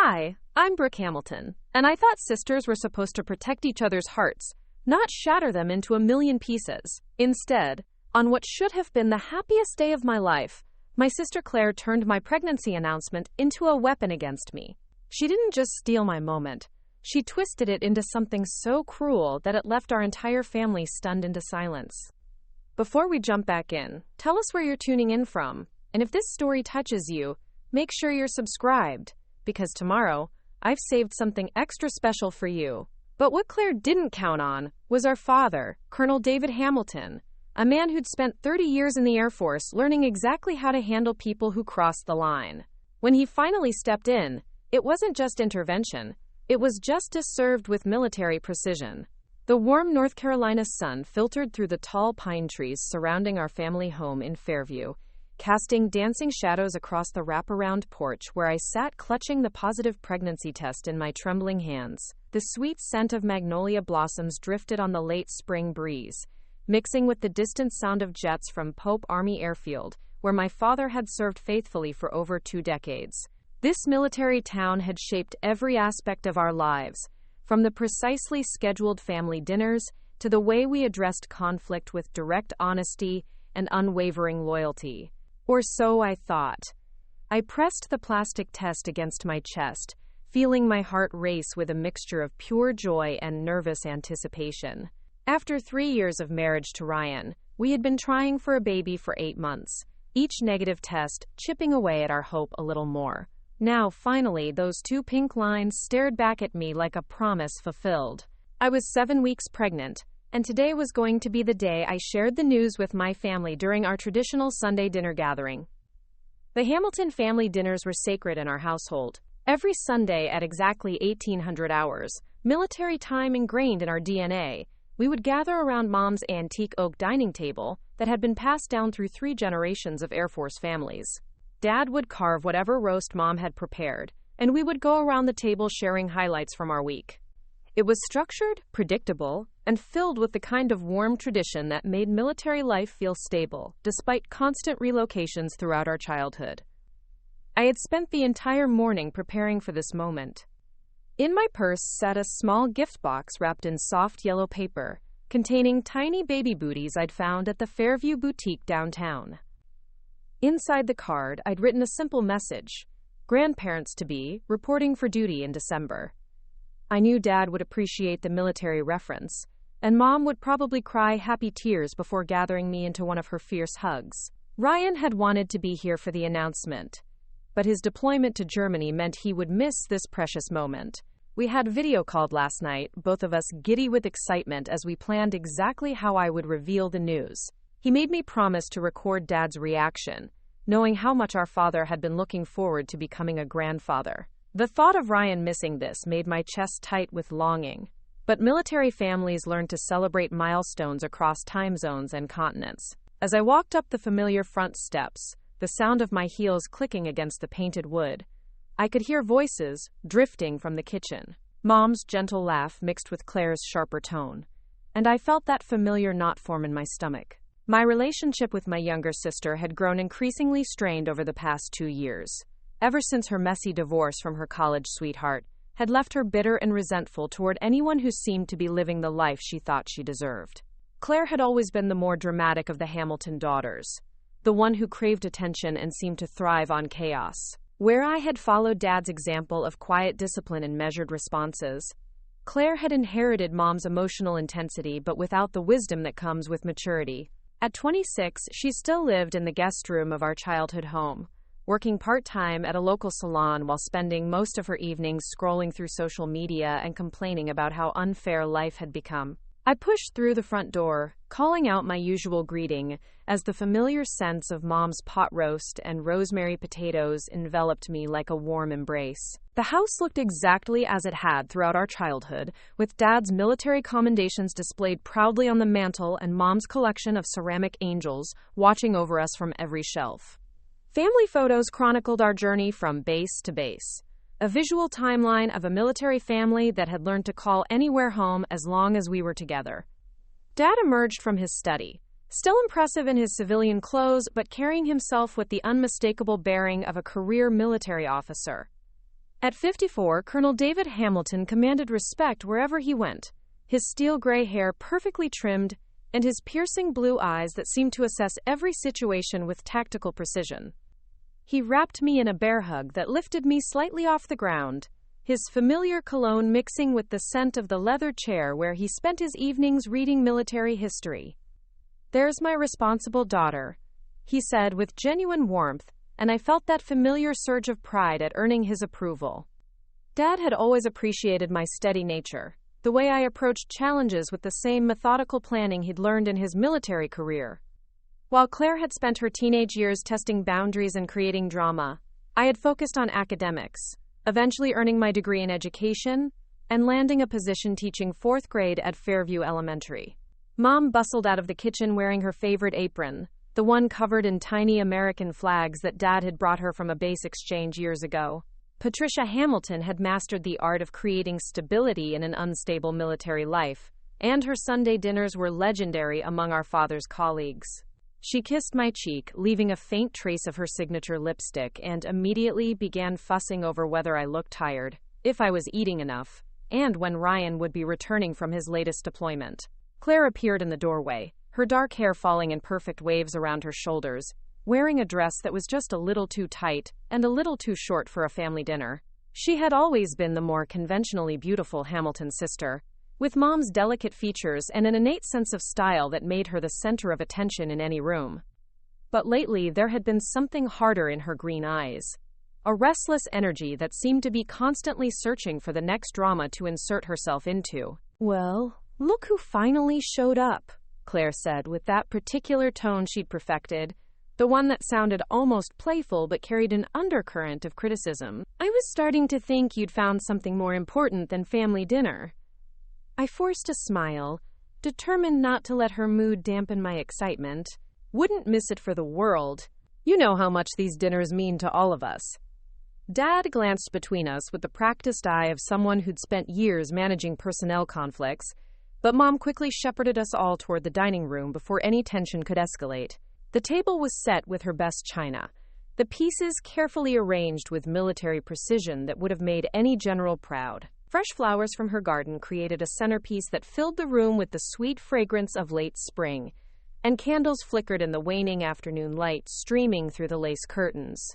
Hi, I'm Brooke Hamilton, and I thought sisters were supposed to protect each other's hearts, not shatter them into a million pieces. Instead, on what should have been the happiest day of my life, my sister Claire turned my pregnancy announcement into a weapon against me. She didn't just steal my moment. She twisted it into something so cruel that it left our entire family stunned into silence. Before we jump back in, tell us where you're tuning in from, and if this story touches you, make sure you're subscribed, because tomorrow, I've saved something extra special for you. But what Claire didn't count on was our father, Colonel David Hamilton, a man who'd spent 30 years in the Air Force learning exactly how to handle people who crossed the line. When he finally stepped in, it wasn't just intervention, it was justice served with military precision. The warm North Carolina sun filtered through the tall pine trees surrounding our family home in Fairview, casting dancing shadows across the wraparound porch where I sat clutching the positive pregnancy test in my trembling hands. The sweet scent of magnolia blossoms drifted on the late spring breeze, mixing with the distant sound of jets from Pope Army Airfield, where my father had served faithfully for over 2 decades. This military town had shaped every aspect of our lives, from the precisely scheduled family dinners to the way we addressed conflict with direct honesty and unwavering loyalty. Or so I thought. I pressed the plastic test against my chest, feeling my heart race with a mixture of pure joy and nervous anticipation. After 3 years of marriage to Ryan, we had been trying for a baby for 8 months, each negative test chipping away at our hope a little more. Now, finally, those 2 pink lines stared back at me like a promise fulfilled. I was 7 weeks pregnant, and today was going to be the day I shared the news with my family during our traditional Sunday dinner gathering. The Hamilton family dinners were sacred in our household. Every Sunday at exactly 1800 hours, military time ingrained in our DNA, we would gather around Mom's antique oak dining table that had been passed down through 3 generations of Air Force families. Dad would carve whatever roast Mom had prepared, and we would go around the table sharing highlights from our week. It was structured, predictable, and filled with the kind of warm tradition that made military life feel stable, despite constant relocations throughout our childhood. I had spent the entire morning preparing for this moment. In my purse sat a small gift box wrapped in soft yellow paper, containing tiny baby booties I'd found at the Fairview boutique downtown. Inside the card, I'd written a simple message: grandparents-to-be, reporting for duty in December. I knew Dad would appreciate the military reference, and Mom would probably cry happy tears before gathering me into one of her fierce hugs. Ryan had wanted to be here for the announcement, but his deployment to Germany meant he would miss this precious moment. We had video called last night, both of us giddy with excitement as we planned exactly how I would reveal the news. He made me promise to record Dad's reaction, knowing how much our father had been looking forward to becoming a grandfather. The thought of Ryan missing this made my chest tight with longing. But military families learned to celebrate milestones across time zones and continents. As I walked up the familiar front steps, the sound of my heels clicking against the painted wood, I could hear voices drifting from the kitchen. Mom's gentle laugh mixed with Claire's sharper tone, and I felt that familiar knot form in my stomach. My relationship with my younger sister had grown increasingly strained over the past 2 years. Ever since her messy divorce from her college sweetheart had left her bitter and resentful toward anyone who seemed to be living the life she thought she deserved. Claire had always been the more dramatic of the Hamilton daughters, the one who craved attention and seemed to thrive on chaos. Where I had followed Dad's example of quiet discipline and measured responses, Claire had inherited Mom's emotional intensity but without the wisdom that comes with maturity. At 26, she still lived in the guest room of our childhood home, working part-time at a local salon while spending most of her evenings scrolling through social media and complaining about how unfair life had become. I pushed through the front door, calling out my usual greeting, as the familiar sense of Mom's pot roast and rosemary potatoes enveloped me like a warm embrace. The house looked exactly as it had throughout our childhood, with Dad's military commendations displayed proudly on the mantel and Mom's collection of ceramic angels watching over us from every shelf. Family photos chronicled our journey from base to base, a visual timeline of a military family that had learned to call anywhere home as long as we were together. Dad emerged from his study, still impressive in his civilian clothes but carrying himself with the unmistakable bearing of a career military officer. At 54, Colonel David Hamilton commanded respect wherever he went, his steel-gray hair perfectly trimmed, and his piercing blue eyes that seemed to assess every situation with tactical precision. He wrapped me in a bear hug that lifted me slightly off the ground, his familiar cologne mixing with the scent of the leather chair where he spent his evenings reading military history. "There's my responsible daughter," he said with genuine warmth, and I felt that familiar surge of pride at earning his approval. Dad had always appreciated my steady nature, the way I approached challenges with the same methodical planning he'd learned in his military career. While Claire had spent her teenage years testing boundaries and creating drama, I had focused on academics, eventually earning my degree in education and landing a position teaching 4th grade at Fairview Elementary. Mom bustled out of the kitchen wearing her favorite apron, the one covered in tiny American flags that Dad had brought her from a base exchange years ago. Patricia Hamilton had mastered the art of creating stability in an unstable military life, and her Sunday dinners were legendary among our father's colleagues. She kissed my cheek, leaving a faint trace of her signature lipstick, and immediately began fussing over whether I looked tired, if I was eating enough, and when Ryan would be returning from his latest deployment. Claire appeared in the doorway, her dark hair falling in perfect waves around her shoulders, wearing a dress that was just a little too tight and a little too short for a family dinner. She had always been the more conventionally beautiful Hamilton sister, with Mom's delicate features and an innate sense of style that made her the center of attention in any room. But lately there had been something harder in her green eyes, a restless energy that seemed to be constantly searching for the next drama to insert herself into. "Well, look who finally showed up," Claire said with that particular tone she'd perfected, the one that sounded almost playful but carried an undercurrent of criticism. "I was starting to think you'd found something more important than family dinner." I forced a smile, determined not to let her mood dampen my excitement. "Wouldn't miss it for the world. You know how much these dinners mean to all of us." Dad glanced between us with the practiced eye of someone who'd spent years managing personnel conflicts, but Mom quickly shepherded us all toward the dining room before any tension could escalate. The table was set with her best china, the pieces carefully arranged with military precision that would have made any general proud. Fresh flowers from her garden created a centerpiece that filled the room with the sweet fragrance of late spring, and candles flickered in the waning afternoon light streaming through the lace curtains.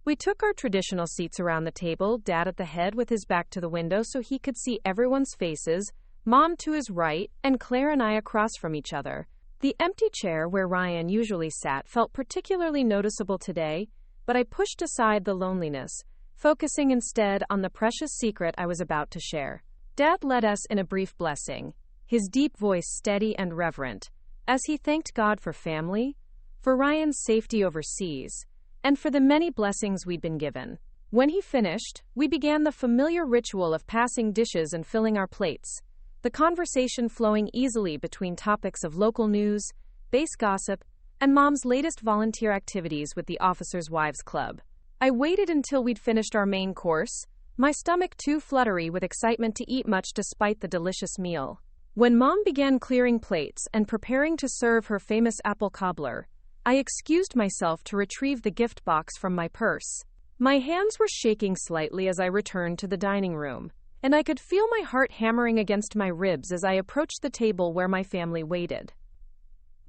We took our traditional seats around the table, Dad at the head with his back to the window so he could see everyone's faces, Mom to his right, and Claire and I across from each other. The empty chair where Ryan usually sat felt particularly noticeable today, but I pushed aside the loneliness, focusing instead on the precious secret I was about to share. Dad led us in a brief blessing, his deep voice steady and reverent, as he thanked God for family, for Ryan's safety overseas, and for the many blessings we'd been given. When he finished, we began the familiar ritual of passing dishes and filling our plates, the conversation flowing easily between topics of local news, base gossip, and Mom's latest volunteer activities with the Officers' Wives Club. I waited until we'd finished our main course, my stomach too fluttery with excitement to eat much despite the delicious meal. When Mom began clearing plates and preparing to serve her famous apple cobbler, I excused myself to retrieve the gift box from my purse. My hands were shaking slightly as I returned to the dining room, and I could feel my heart hammering against my ribs as I approached the table where my family waited.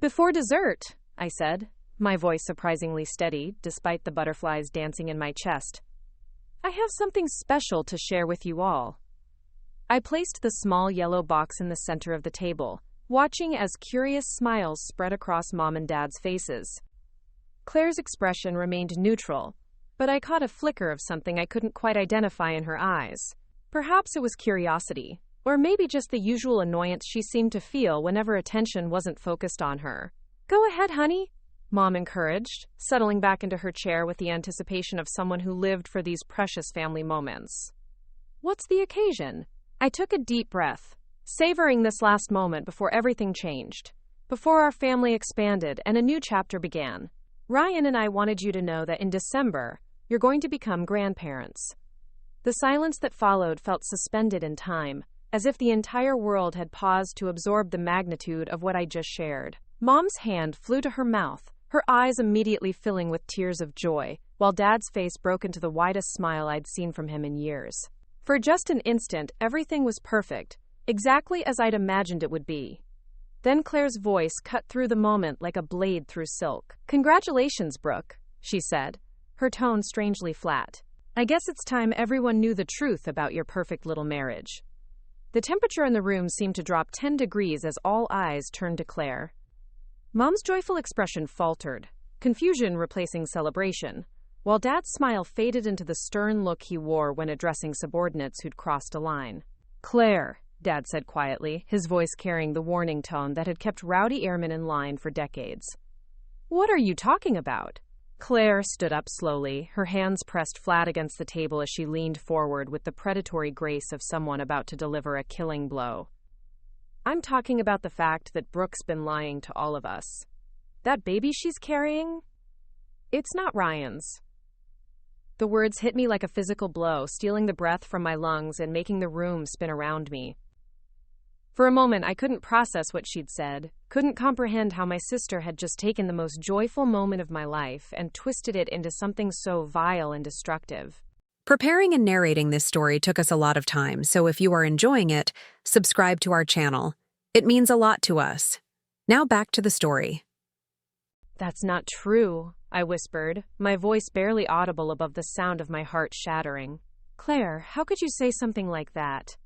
"Before dessert," I said, my voice surprisingly steady, despite the butterflies dancing in my chest, "I have something special to share with you all." I placed the small yellow box in the center of the table, watching as curious smiles spread across Mom and Dad's faces. Claire's expression remained neutral, but I caught a flicker of something I couldn't quite identify in her eyes. Perhaps it was curiosity, or maybe just the usual annoyance she seemed to feel whenever attention wasn't focused on her. "Go ahead, honey," Mom encouraged, settling back into her chair with the anticipation of someone who lived for these precious family moments. "What's the occasion?" I took a deep breath, savoring this last moment before everything changed, before our family expanded and a new chapter began. "Ryan and I wanted you to know that in December, you're going to become grandparents." The silence that followed felt suspended in time, as if the entire world had paused to absorb the magnitude of what I just shared. Mom's hand flew to her mouth, her eyes immediately filling with tears of joy, while Dad's face broke into the widest smile I'd seen from him in years. For just an instant, everything was perfect, exactly as I'd imagined it would be. Then Claire's voice cut through the moment like a blade through silk. "Congratulations, Brooke," she said, her tone strangely flat. "I guess it's time everyone knew the truth about your perfect little marriage." The temperature in the room seemed to drop 10 degrees as all eyes turned to Claire. Mom's joyful expression faltered, confusion replacing celebration, while Dad's smile faded into the stern look he wore when addressing subordinates who'd crossed a line. "Claire," Dad said quietly, his voice carrying the warning tone that had kept rowdy airmen in line for decades. "What are you talking about?" Claire stood up slowly, her hands pressed flat against the table as she leaned forward with the predatory grace of someone about to deliver a killing blow. "I'm talking about the fact that Brooke's been lying to all of us. That baby she's carrying? It's not Ryan's." The words hit me like a physical blow, stealing the breath from my lungs and making the room spin around me. For a moment, I couldn't process what she'd said, couldn't comprehend how my sister had just taken the most joyful moment of my life and twisted it into something so vile and destructive. Preparing and narrating this story took us a lot of time, so if you are enjoying it, subscribe to our channel. It means a lot to us. Now back to the story. "That's not true," I whispered, my voice barely audible above the sound of my heart shattering. "Claire, how could you say something like that?"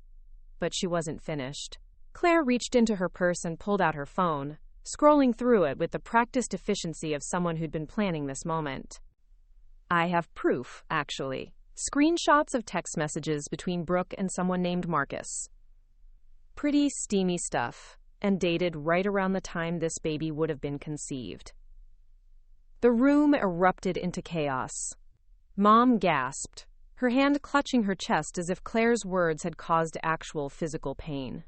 But she wasn't finished. Claire reached into her purse and pulled out her phone, scrolling through it with the practiced efficiency of someone who'd been planning this moment. "I have proof, actually. Screenshots of text messages between Brooke and someone named Marcus. Pretty steamy stuff, and dated right around the time this baby would have been conceived." The room erupted into chaos. Mom gasped, her hand clutching her chest as if Claire's words had caused actual physical pain.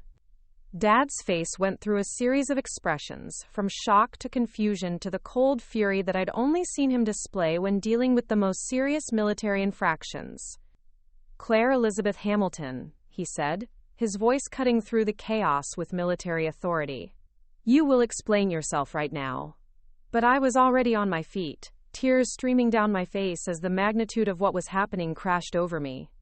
Dad's face went through a series of expressions, from shock to confusion to the cold fury that I'd only seen him display when dealing with the most serious military infractions. "Claire Elizabeth Hamilton," he said, his voice cutting through the chaos with military authority. "You will explain yourself right now." But I was already on my feet, tears streaming down my face as the magnitude of what was happening crashed over me.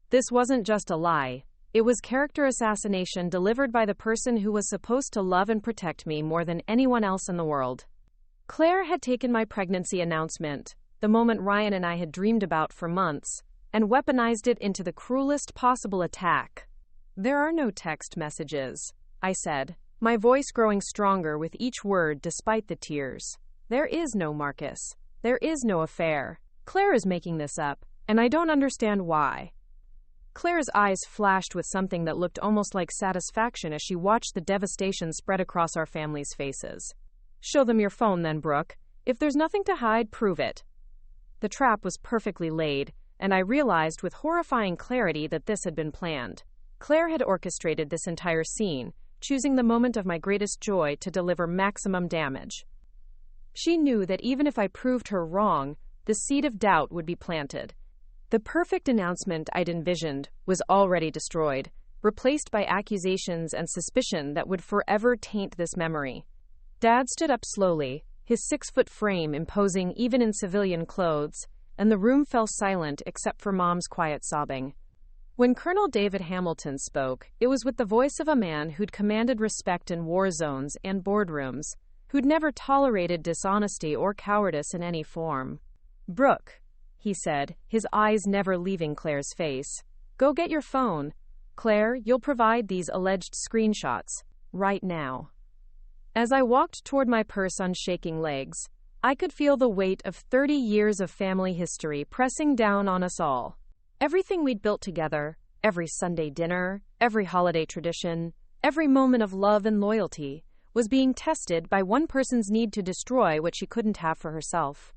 This wasn't just a lie. It was character assassination delivered by the person who was supposed to love and protect me more than anyone else in the world. Claire had taken my pregnancy announcement, the moment Ryan and I had dreamed about for months, and weaponized it into the cruelest possible attack. "There are no text messages," I said, my voice growing stronger with each word despite the tears. "There is no Marcus. There is no affair. Claire is making this up, and I don't understand why." Claire's eyes flashed with something that looked almost like satisfaction as she watched the devastation spread across our family's faces. "Show them your phone then, Brooke. If there's nothing to hide, prove it." The trap was perfectly laid, and I realized with horrifying clarity that this had been planned. Claire had orchestrated this entire scene, choosing the moment of my greatest joy to deliver maximum damage. She knew that even if I proved her wrong, the seed of doubt would be planted. The perfect announcement I'd envisioned was already destroyed, replaced by accusations and suspicion that would forever taint this memory. Dad stood up slowly, his 6-foot frame imposing even in civilian clothes, and the room fell silent except for Mom's quiet sobbing. When Colonel David Hamilton spoke, it was with the voice of a man who'd commanded respect in war zones and boardrooms, who'd never tolerated dishonesty or cowardice in any form. "Brooke," he said, his eyes never leaving Claire's face, "go get your phone. Claire, you'll provide these alleged screenshots, right now." As I walked toward my purse on shaking legs, I could feel the weight of 30 years of family history pressing down on us all. Everything we'd built together, every Sunday dinner, every holiday tradition, every moment of love and loyalty, was being tested by one person's need to destroy what she couldn't have for herself.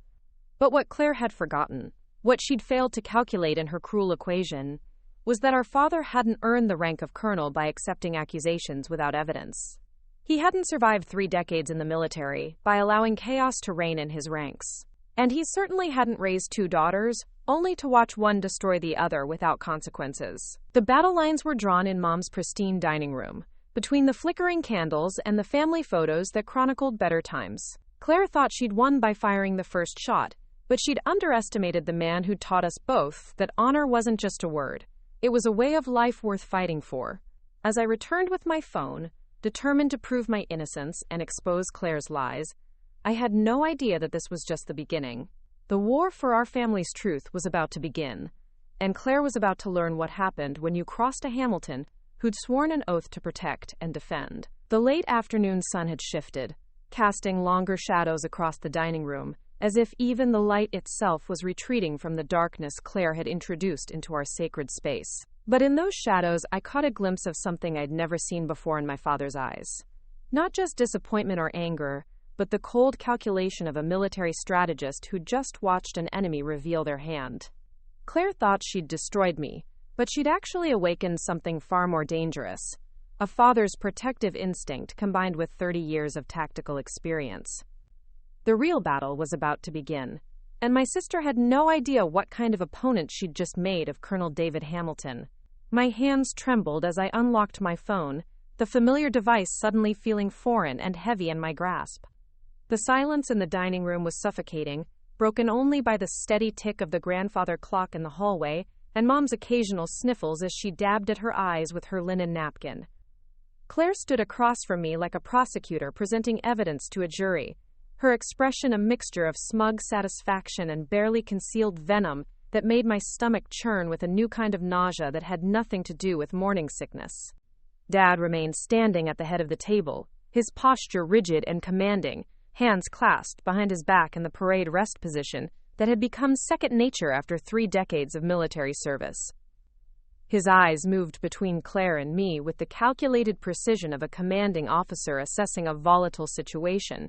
But what Claire had forgotten, what she'd failed to calculate in her cruel equation, was that our father hadn't earned the rank of colonel by accepting accusations without evidence. He hadn't survived 3 decades in the military by allowing chaos to reign in his ranks. And he certainly hadn't raised 2 daughters, only to watch one destroy the other without consequences. The battle lines were drawn in Mom's pristine dining room, between the flickering candles and the family photos that chronicled better times. Claire thought she'd won by firing the first shot, but she'd underestimated the man who'd taught us both that honor wasn't just a word. It was a way of life worth fighting for. As I returned with my phone, determined to prove my innocence and expose Claire's lies, I had no idea that this was just the beginning. The war for our family's truth was about to begin, and Claire was about to learn what happened when you crossed a Hamilton who'd sworn an oath to protect and defend. The late afternoon sun had shifted, casting longer shadows across the dining room, as if even the light itself was retreating from the darkness Claire had introduced into our sacred space. But in those shadows, I caught a glimpse of something I'd never seen before in my father's eyes. Not just disappointment or anger, but the cold calculation of a military strategist who'd just watched an enemy reveal their hand. Claire thought she'd destroyed me, but she'd actually awakened something far more dangerous. A father's protective instinct combined with 30 years of tactical experience. The real battle was about to begin, and my sister had no idea what kind of opponent she'd just made of Colonel David Hamilton. My hands trembled as I unlocked my phone, the familiar device suddenly feeling foreign and heavy in my grasp. The silence in the dining room was suffocating, broken only by the steady tick of the grandfather clock in the hallway and Mom's occasional sniffles as she dabbed at her eyes with her linen napkin. Claire stood across from me like a prosecutor presenting evidence to a jury, her expression a mixture of smug satisfaction and barely concealed venom that made my stomach churn with a new kind of nausea that had nothing to do with morning sickness. Dad remained standing at the head of the table, his posture rigid and commanding, hands clasped behind his back in the parade rest position that had become second nature after 3 decades of military service. His eyes moved between Claire and me with the calculated precision of a commanding officer assessing a volatile situation,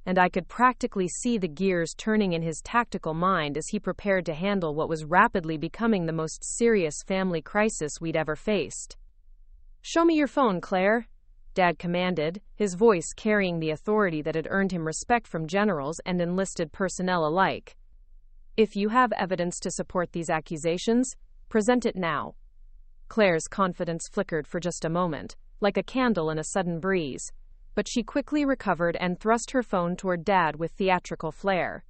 and I could practically see the gears turning in his tactical mind as he prepared to handle what was rapidly becoming the most serious family crisis we'd ever faced. "Show me your phone, Claire," Dad commanded, his voice carrying the authority that had earned him respect from generals and enlisted personnel alike. "If you have evidence to support these accusations, present it now." Claire's confidence flickered for just a moment, like a candle in a sudden breeze, but she quickly recovered and thrust her phone toward Dad with theatrical flair.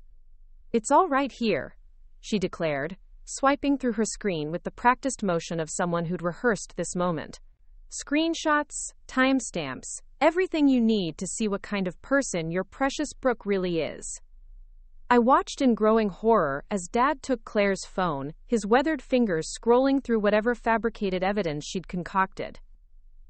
"It's all right here," she declared, swiping through her screen with the practiced motion of someone who'd rehearsed this moment. "Screenshots, timestamps, everything you need to see what kind of person your precious Brooke really is." I watched in growing horror as Dad took Claire's phone, his weathered fingers scrolling through whatever fabricated evidence she'd concocted.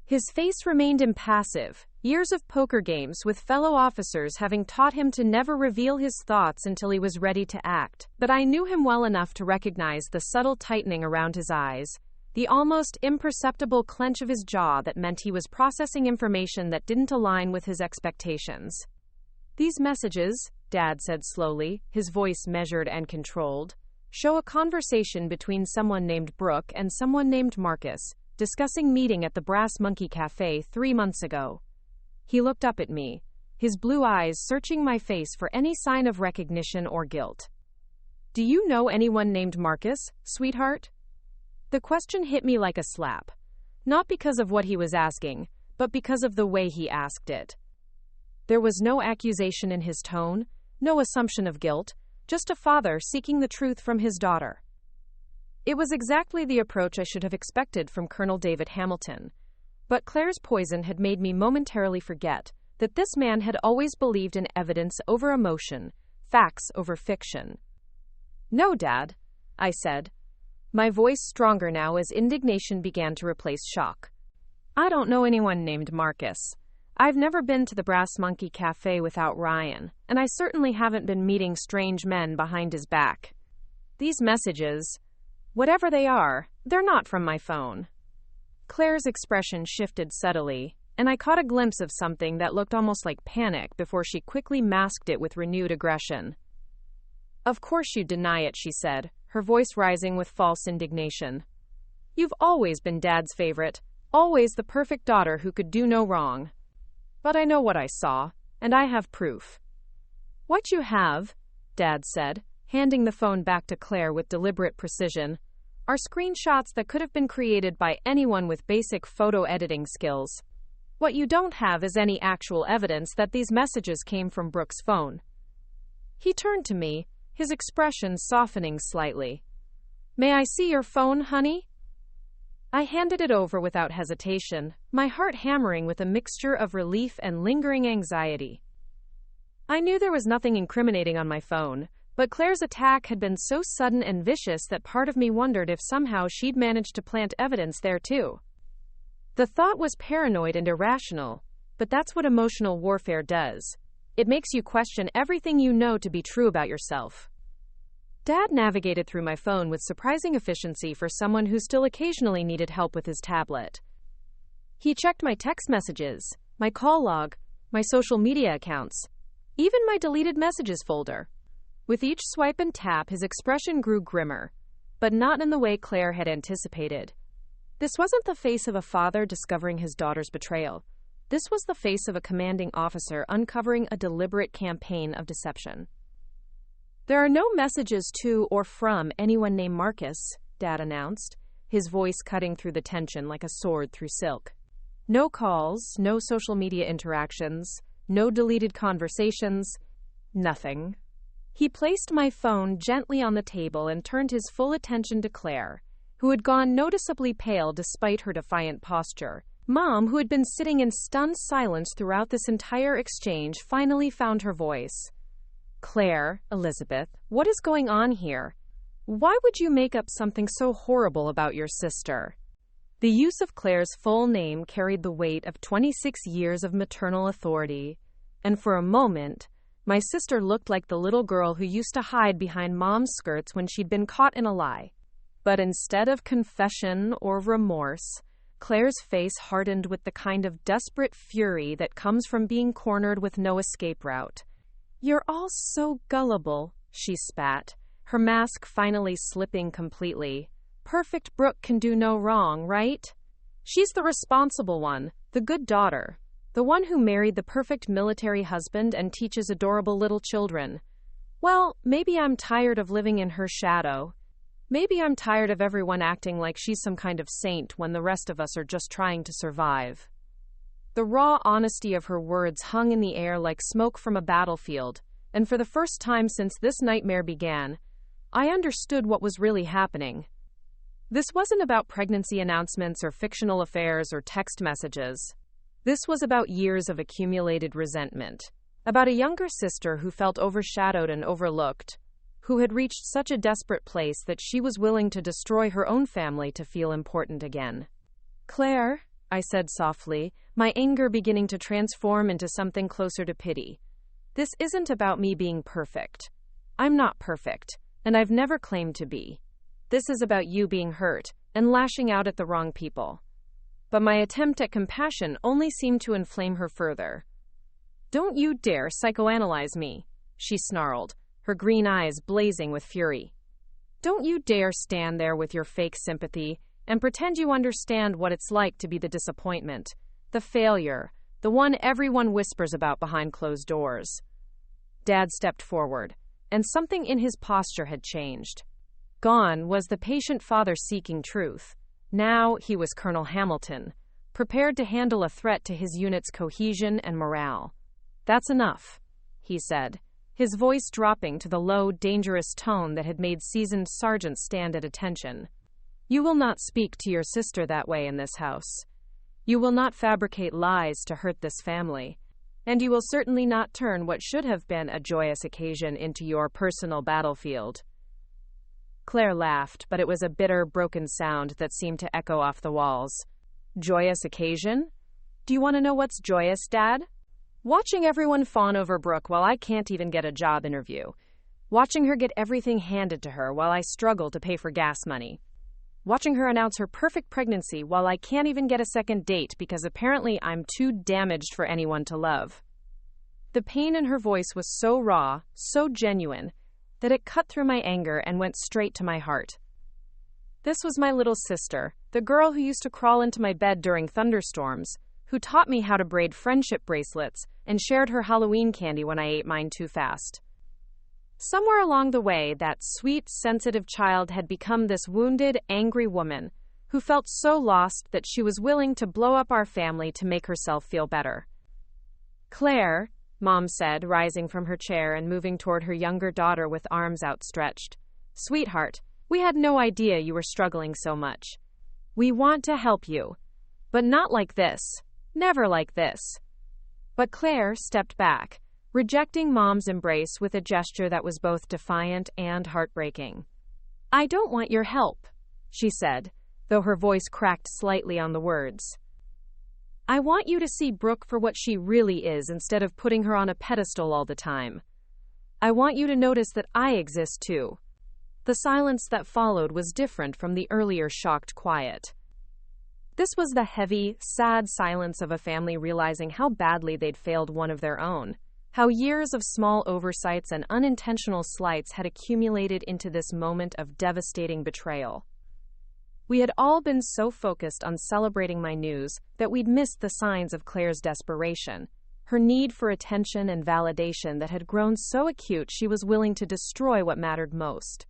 His face remained impassive, years of poker games with fellow officers having taught him to never reveal his thoughts until he was ready to act. But I knew him well enough to recognize the subtle tightening around his eyes, the almost imperceptible clench of his jaw that meant he was processing information that didn't align with his expectations. "These messages," Dad said slowly, his voice measured and controlled, "show a conversation between someone named Brooke and someone named Marcus, discussing meeting at the Brass Monkey Cafe 3 months ago." He looked up at me, his blue eyes searching my face for any sign of recognition or guilt. "Do you know anyone named Marcus, sweetheart?" The question hit me like a slap, not because of what he was asking, but because of the way he asked it. There was no accusation in his tone, no assumption of guilt, just a father seeking the truth from his daughter. It was exactly the approach I should have expected from Colonel David Hamilton, but Claire's poison had made me momentarily forget that this man had always believed in evidence over emotion, facts over fiction. "No, Dad," I said, my voice stronger now as indignation began to replace shock. "I don't know anyone named Marcus. I've never been to the Brass Monkey Cafe without Ryan, and I certainly haven't been meeting strange men behind his back. These messages, whatever they are, they're not from my phone." Claire's expression shifted subtly, and I caught a glimpse of something that looked almost like panic before she quickly masked it with renewed aggression. "Of course you deny it," she said, her voice rising with false indignation. "You've always been Dad's favorite, always the perfect daughter who could do no wrong. But I know what I saw, and I have proof." "What you have," Dad said, handing the phone back to Claire with deliberate precision, "are screenshots that could have been created by anyone with basic photo editing skills. What you don't have is any actual evidence that these messages came from Brooke's phone. He turned to me, his expression softening slightly. May I see your phone, honey? I handed it over without hesitation, my heart hammering with a mixture of relief and lingering anxiety. I knew there was nothing incriminating on my phone, but Claire's attack had been so sudden and vicious that part of me wondered if somehow she'd managed to plant evidence there too. The thought was paranoid and irrational, but that's what emotional warfare does. It makes you question everything you know to be true about yourself. Dad navigated through my phone with surprising efficiency for someone who still occasionally needed help with his tablet. He checked my text messages, my call log, my social media accounts, even my deleted messages folder. With each swipe and tap, his expression grew grimmer, but not in the way Claire had anticipated. This wasn't the face of a father discovering his daughter's betrayal. This was the face of a commanding officer uncovering a deliberate campaign of deception. There are no messages to or from anyone named Marcus, Dad announced, his voice cutting through the tension like a sword through silk. No calls, no social media interactions, no deleted conversations, nothing. He placed my phone gently on the table and turned his full attention to Claire, who had gone noticeably pale despite her defiant posture. Mom, who had been sitting in stunned silence throughout this entire exchange, finally found her voice. Claire, Elizabeth, what is going on here? Why would you make up something so horrible about your sister? The use of Claire's full name carried the weight of 26 years of maternal authority, and for a moment, my sister looked like the little girl who used to hide behind Mom's skirts when she'd been caught in a lie. But instead of confession or remorse, Claire's face hardened with the kind of desperate fury that comes from being cornered with no escape route. You're all so gullible, she spat, her mask finally slipping completely. Perfect Brooke can do no wrong, right? She's the responsible one, the good daughter, the one who married the perfect military husband and teaches adorable little children. Well, maybe I'm tired of living in her shadow. Maybe I'm tired of everyone acting like she's some kind of saint when the rest of us are just trying to survive. The raw honesty of her words hung in the air like smoke from a battlefield, and for the first time since this nightmare began, I understood what was really happening. This wasn't about pregnancy announcements or fictional affairs or text messages. This was about years of accumulated resentment, about a younger sister who felt overshadowed and overlooked, who had reached such a desperate place that she was willing to destroy her own family to feel important again. Claire, I said softly, my anger beginning to transform into something closer to pity. This isn't about me being perfect. I'm not perfect, and I've never claimed to be. This is about you being hurt and lashing out at the wrong people. But my attempt at compassion only seemed to inflame her further. Don't you dare psychoanalyze me, she snarled, her green eyes blazing with fury. Don't you dare stand there with your fake sympathy and pretend you understand what it's like to be the disappointment, the failure, the one everyone whispers about behind closed doors. Dad stepped forward, and something in his posture had changed. Gone was the patient father seeking truth. Now he was Colonel Hamilton, prepared to handle a threat to his unit's cohesion and morale. That's enough, he said, his voice dropping to the low, dangerous tone that had made seasoned sergeants stand at attention. You will not speak to your sister that way in this house. You will not fabricate lies to hurt this family. And you will certainly not turn what should have been a joyous occasion into your personal battlefield. Claire laughed, but it was a bitter, broken sound that seemed to echo off the walls. Joyous occasion? Do you want to know what's joyous, Dad? Watching everyone fawn over Brooke while I can't even get a job interview. Watching her get everything handed to her while I struggle to pay for gas money. Watching her announce her perfect pregnancy while I can't even get a second date because apparently I'm too damaged for anyone to love. The pain in her voice was so raw, so genuine, that it cut through my anger and went straight to my heart. This was my little sister, the girl who used to crawl into my bed during thunderstorms, who taught me how to braid friendship bracelets and shared her Halloween candy when I ate mine too fast. Somewhere along the way, that sweet, sensitive child had become this wounded, angry woman who felt so lost that she was willing to blow up our family to make herself feel better. Claire, Mom said, rising from her chair and moving toward her younger daughter with arms outstretched. Sweetheart, we had no idea you were struggling so much. We want to help you. But not like this. Never like this. But Claire stepped back, rejecting Mom's embrace with a gesture that was both defiant and heartbreaking. I don't want your help, she said, though her voice cracked slightly on the words. I want you to see Brooke for what she really is instead of putting her on a pedestal all the time. I want you to notice that I exist too. The silence that followed was different from the earlier shocked quiet. This was the heavy, sad silence of a family realizing how badly they'd failed one of their own, how years of small oversights and unintentional slights had accumulated into this moment of devastating betrayal. We had all been so focused on celebrating my news that we'd missed the signs of Claire's desperation, her need for attention and validation that had grown so acute she was willing to destroy what mattered most.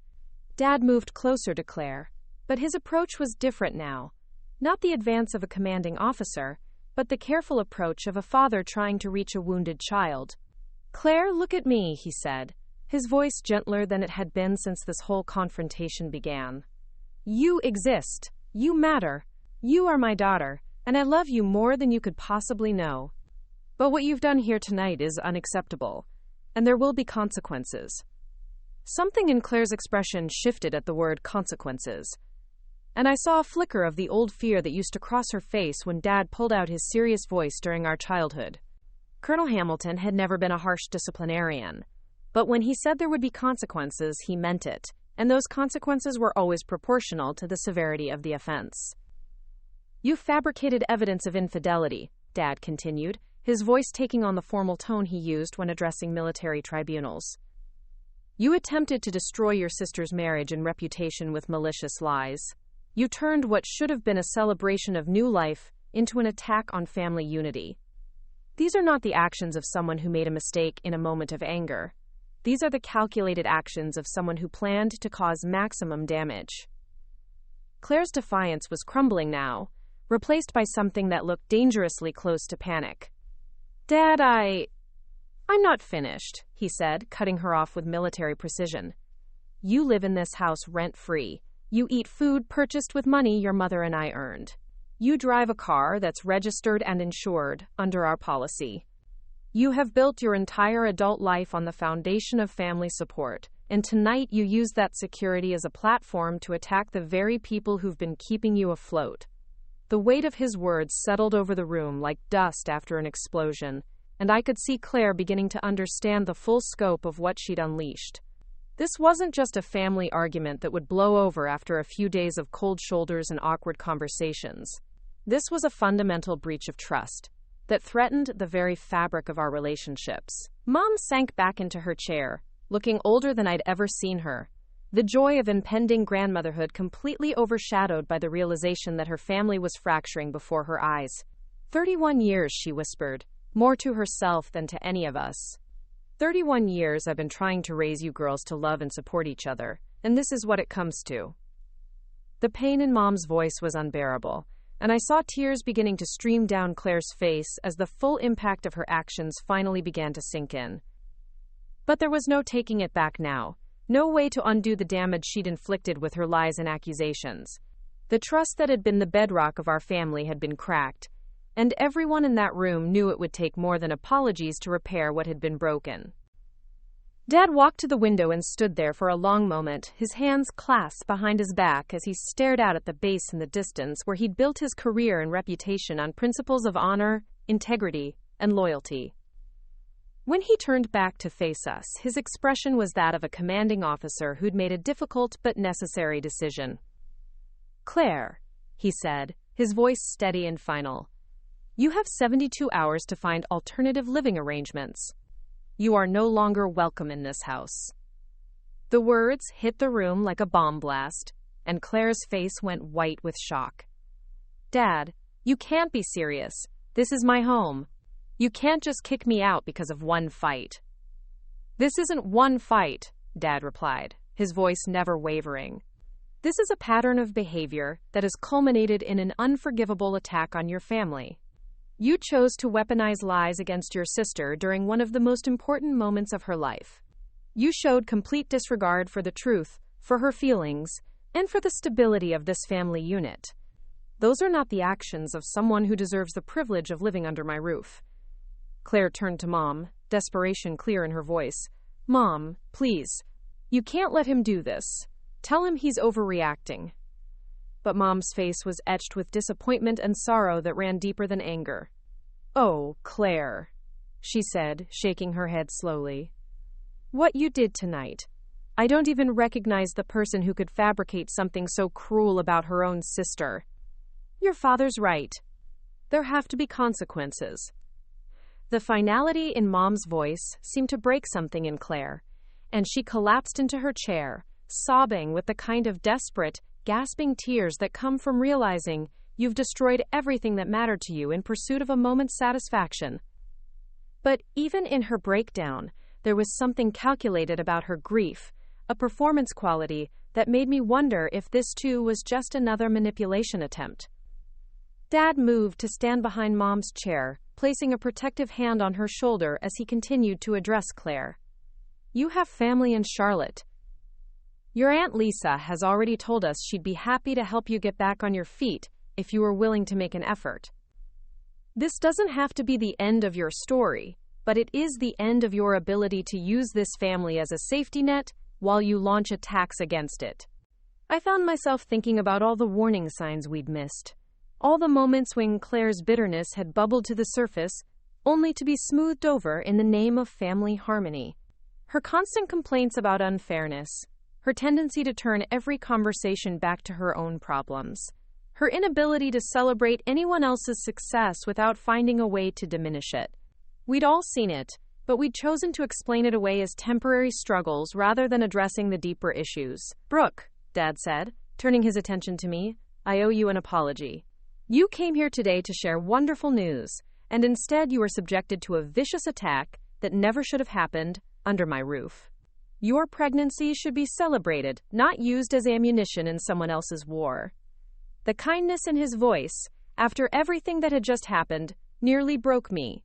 Dad moved closer to Claire, but his approach was different now. Not the advance of a commanding officer, but the careful approach of a father trying to reach a wounded child. Claire, look at me, he said, his voice gentler than it had been since this whole confrontation began. You exist. You matter. You are my daughter, and I love you more than you could possibly know. But what you've done here tonight is unacceptable, and there will be consequences. Something in Claire's expression shifted at the word consequences, and I saw a flicker of the old fear that used to cross her face when Dad pulled out his serious voice during our childhood. Colonel Hamilton had never been a harsh disciplinarian, but when he said there would be consequences, he meant it, and those consequences were always proportional to the severity of the offense. You fabricated evidence of infidelity, Dad continued, his voice taking on the formal tone he used when addressing military tribunals. You attempted to destroy your sister's marriage and reputation with malicious lies. You turned what should have been a celebration of new life into an attack on family unity. These are not the actions of someone who made a mistake in a moment of anger. These are the calculated actions of someone who planned to cause maximum damage. Claire's defiance was crumbling now, replaced by something that looked dangerously close to panic. Dad, I'm not finished, he said, cutting her off with military precision. You live in this house rent-free. You eat food purchased with money your mother and I earned. You drive a car that's registered and insured under our policy. You have built your entire adult life on the foundation of family support, and tonight you use that security as a platform to attack the very people who've been keeping you afloat. The weight of his words settled over the room like dust after an explosion, and I could see Claire beginning to understand the full scope of what she'd unleashed. This wasn't just a family argument that would blow over after a few days of cold shoulders and awkward conversations. This was a fundamental breach of trust that threatened the very fabric of our relationships. Mom sank back into her chair, looking older than I'd ever seen her, the joy of impending grandmotherhood completely overshadowed by the realization that her family was fracturing before her eyes. 31 years, she whispered, more to herself than to any of us. 31 years I've been trying to raise you girls to love and support each other, and this is what it comes to. The pain in Mom's voice was unbearable, and I saw tears beginning to stream down Claire's face as the full impact of her actions finally began to sink in. But there was no taking it back now, no way to undo the damage she'd inflicted with her lies and accusations. The trust that had been the bedrock of our family had been cracked, and everyone in that room knew it would take more than apologies to repair what had been broken. Dad walked to the window and stood there for a long moment, his hands clasped behind his back as he stared out at the base in the distance where he'd built his career and reputation on principles of honor, integrity, and loyalty. When he turned back to face us, his expression was that of a commanding officer who'd made a difficult but necessary decision. Claire, he said, his voice steady and final, you have 72 hours to find alternative living arrangements. You are no longer welcome in this house. The words hit the room like a bomb blast, and Claire's face went white with shock. Dad, you can't be serious. This is my home. You can't just kick me out because of one fight. This isn't one fight, Dad replied, his voice never wavering. This is a pattern of behavior that has culminated in an unforgivable attack on your family. You chose to weaponize lies against your sister during one of the most important moments of her life. You showed complete disregard for the truth, for her feelings, and for the stability of this family unit. Those are not the actions of someone who deserves the privilege of living under my roof. Claire turned to Mom, desperation clear in her voice. Mom, please. You can't let him do this. Tell him he's overreacting. But Mom's face was etched with disappointment and sorrow that ran deeper than anger. Oh, Claire, she said, shaking her head slowly. What you did tonight. I don't even recognize the person who could fabricate something so cruel about her own sister. Your father's right. There have to be consequences. The finality in Mom's voice seemed to break something in Claire, and she collapsed into her chair, sobbing with the kind of desperate, gasping tears that come from realizing you've destroyed everything that mattered to you in pursuit of a moment's satisfaction. But even in her breakdown, there was something calculated about her grief, a performance quality that made me wonder if this too was just another manipulation attempt. Dad moved to stand behind Mom's chair, placing a protective hand on her shoulder as he continued to address Claire. You have family in Charlotte. Your Aunt Lisa has already told us she'd be happy to help you get back on your feet if you were willing to make an effort. This doesn't have to be the end of your story, but it is the end of your ability to use this family as a safety net while you launch attacks against it. I found myself thinking about all the warning signs we'd missed. All the moments when Claire's bitterness had bubbled to the surface, only to be smoothed over in the name of family harmony. Her constant complaints about unfairness, her tendency to turn every conversation back to her own problems, her inability to celebrate anyone else's success without finding a way to diminish it. We'd all seen it, but we'd chosen to explain it away as temporary struggles rather than addressing the deeper issues. Brooke, Dad said, turning his attention to me, I owe you an apology. You came here today to share wonderful news, and instead you were subjected to a vicious attack that never should have happened under my roof. Your pregnancy should be celebrated, not used as ammunition in someone else's war. The kindness in his voice, after everything that had just happened, nearly broke me.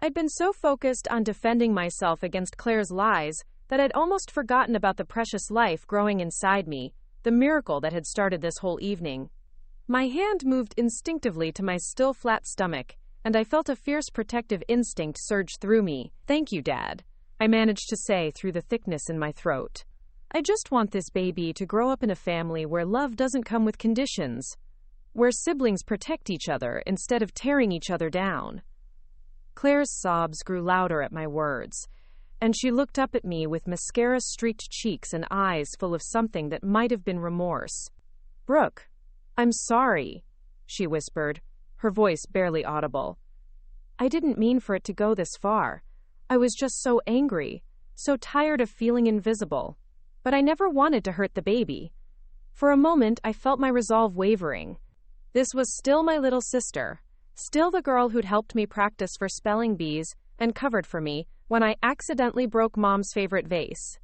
I'd been so focused on defending myself against Claire's lies that I'd almost forgotten about the precious life growing inside me, the miracle that had started this whole evening. My hand moved instinctively to my still flat stomach, and I felt a fierce protective instinct surge through me. Thank you, Dad, I managed to say through the thickness in my throat. I just want this baby to grow up in a family where love doesn't come with conditions, where siblings protect each other instead of tearing each other down. Claire's sobs grew louder at my words, and she looked up at me with mascara-streaked cheeks and eyes full of something that might have been remorse. Brooke, I'm sorry, she whispered, her voice barely audible. I didn't mean for it to go this far. I was just so angry, so tired of feeling invisible. But I never wanted to hurt the baby. For a moment, I felt my resolve wavering. This was still my little sister, still the girl who'd helped me practice for spelling bees and covered for me when I accidentally broke Mom's favorite vase.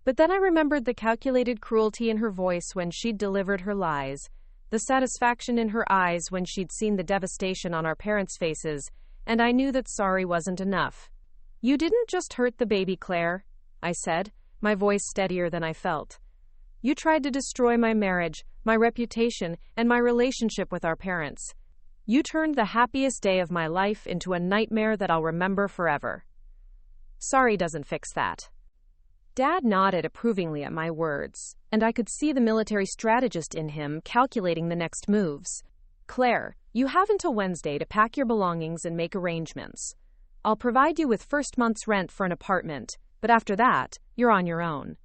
But then I remembered the calculated cruelty in her voice when she'd delivered her lies, the satisfaction in her eyes when she'd seen the devastation on our parents' faces, and I knew that sorry wasn't enough. You didn't just hurt the baby, Claire, I said, my voice steadier than I felt. You tried to destroy my marriage, my reputation, and my relationship with our parents. You turned the happiest day of my life into a nightmare that I'll remember forever. Sorry doesn't fix that. Dad nodded approvingly at my words, and I could see the military strategist in him calculating the next moves. Claire, you have until Wednesday to pack your belongings and make arrangements. I'll provide you with first month's rent for an apartment, but after that, you're on your own.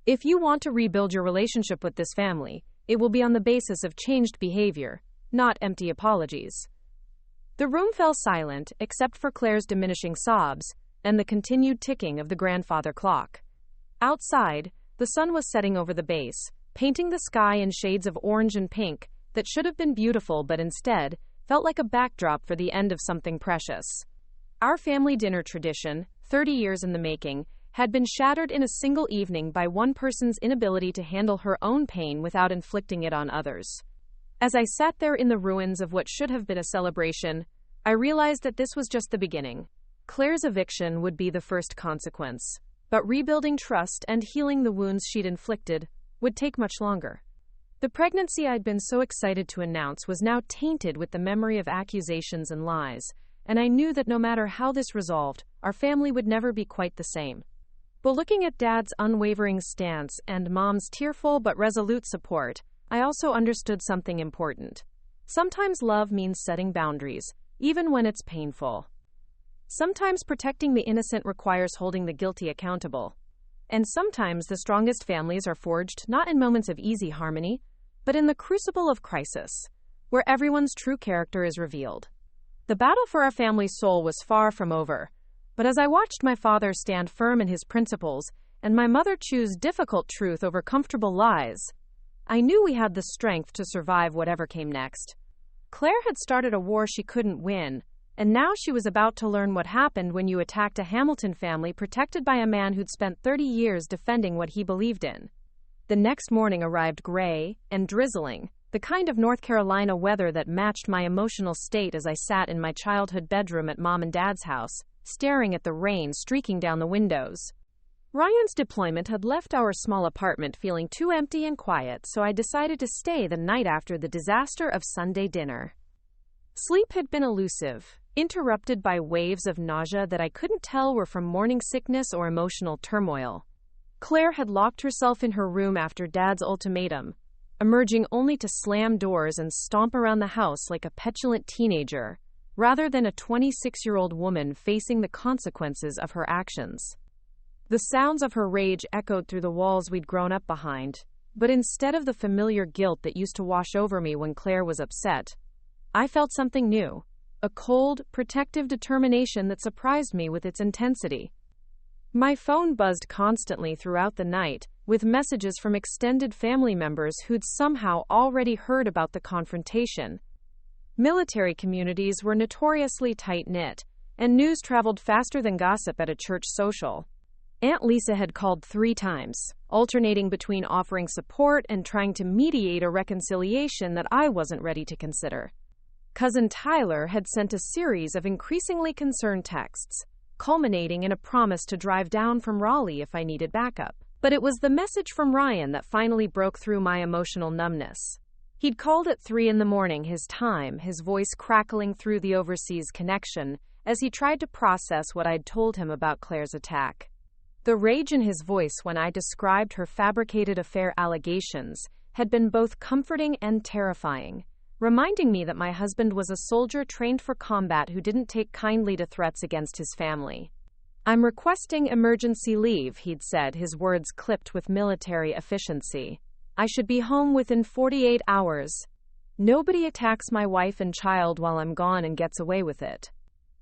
If you want to rebuild your relationship with this family, it will be on the basis of changed behavior, not empty apologies. The room fell silent except for Claire's diminishing sobs and the continued ticking of the grandfather clock. Outside, the sun was setting over the base, painting the sky in shades of orange and pink that should have been beautiful but instead felt like a backdrop for the end of something precious. Our family dinner tradition, 30 years in the making, had been shattered in a single evening by one person's inability to handle her own pain without inflicting it on others. As I sat there in the ruins of what should have been a celebration, I realized that this was just the beginning. Claire's eviction would be the first consequence, but rebuilding trust and healing the wounds she'd inflicted would take much longer. The pregnancy I'd been so excited to announce was now tainted with the memory of accusations and lies, and I knew that no matter how this resolved, our family would never be quite the same. But looking at Dad's unwavering stance and Mom's tearful but resolute support, I also understood something important. Sometimes love means setting boundaries, even when it's painful. Sometimes protecting the innocent requires holding the guilty accountable. And sometimes the strongest families are forged not in moments of easy harmony, but in the crucible of crisis, where everyone's true character is revealed. The battle for our family's soul was far from over, but as I watched my father stand firm in his principles and my mother choose difficult truth over comfortable lies, I knew we had the strength to survive whatever came next. Claire had started a war she couldn't win, and now she was about to learn what happened when you attacked a Hamilton family protected by a man who'd spent 30 years defending what he believed in. The next morning arrived gray and drizzling, the kind of North Carolina weather that matched my emotional state as I sat in my childhood bedroom at Mom and Dad's house, staring at the rain streaking down the windows. Ryan's deployment had left our small apartment feeling too empty and quiet, so I decided to stay the night after the disaster of Sunday dinner. Sleep had been elusive, interrupted by waves of nausea that I couldn't tell were from morning sickness or emotional turmoil. Claire had locked herself in her room after Dad's ultimatum, emerging only to slam doors and stomp around the house like a petulant teenager, rather than a 26-year-old woman facing the consequences of her actions. The sounds of her rage echoed through the walls we'd grown up behind, but instead of the familiar guilt that used to wash over me when Claire was upset, I felt something new, a cold, protective determination that surprised me with its intensity. My phone buzzed constantly throughout the night, with messages from extended family members who'd somehow already heard about the confrontation. Military communities were notoriously tight-knit, and news traveled faster than gossip at a church social. Aunt Lisa had called 3 times, alternating between offering support and trying to mediate a reconciliation that I wasn't ready to consider. Cousin Tyler had sent a series of increasingly concerned texts, culminating in a promise to drive down from Raleigh if I needed backup. But it was the message from Ryan that finally broke through my emotional numbness. He'd called at 3 a.m. his time, his voice crackling through the overseas connection as he tried to process what I'd told him about Claire's attack. The rage in his voice when I described her fabricated affair allegations had been both comforting and terrifying, reminding me that my husband was a soldier trained for combat who didn't take kindly to threats against his family. "I'm requesting emergency leave," he'd said, his words clipped with military efficiency. "I should be home within 48 hours. Nobody attacks my wife and child while I'm gone and gets away with it."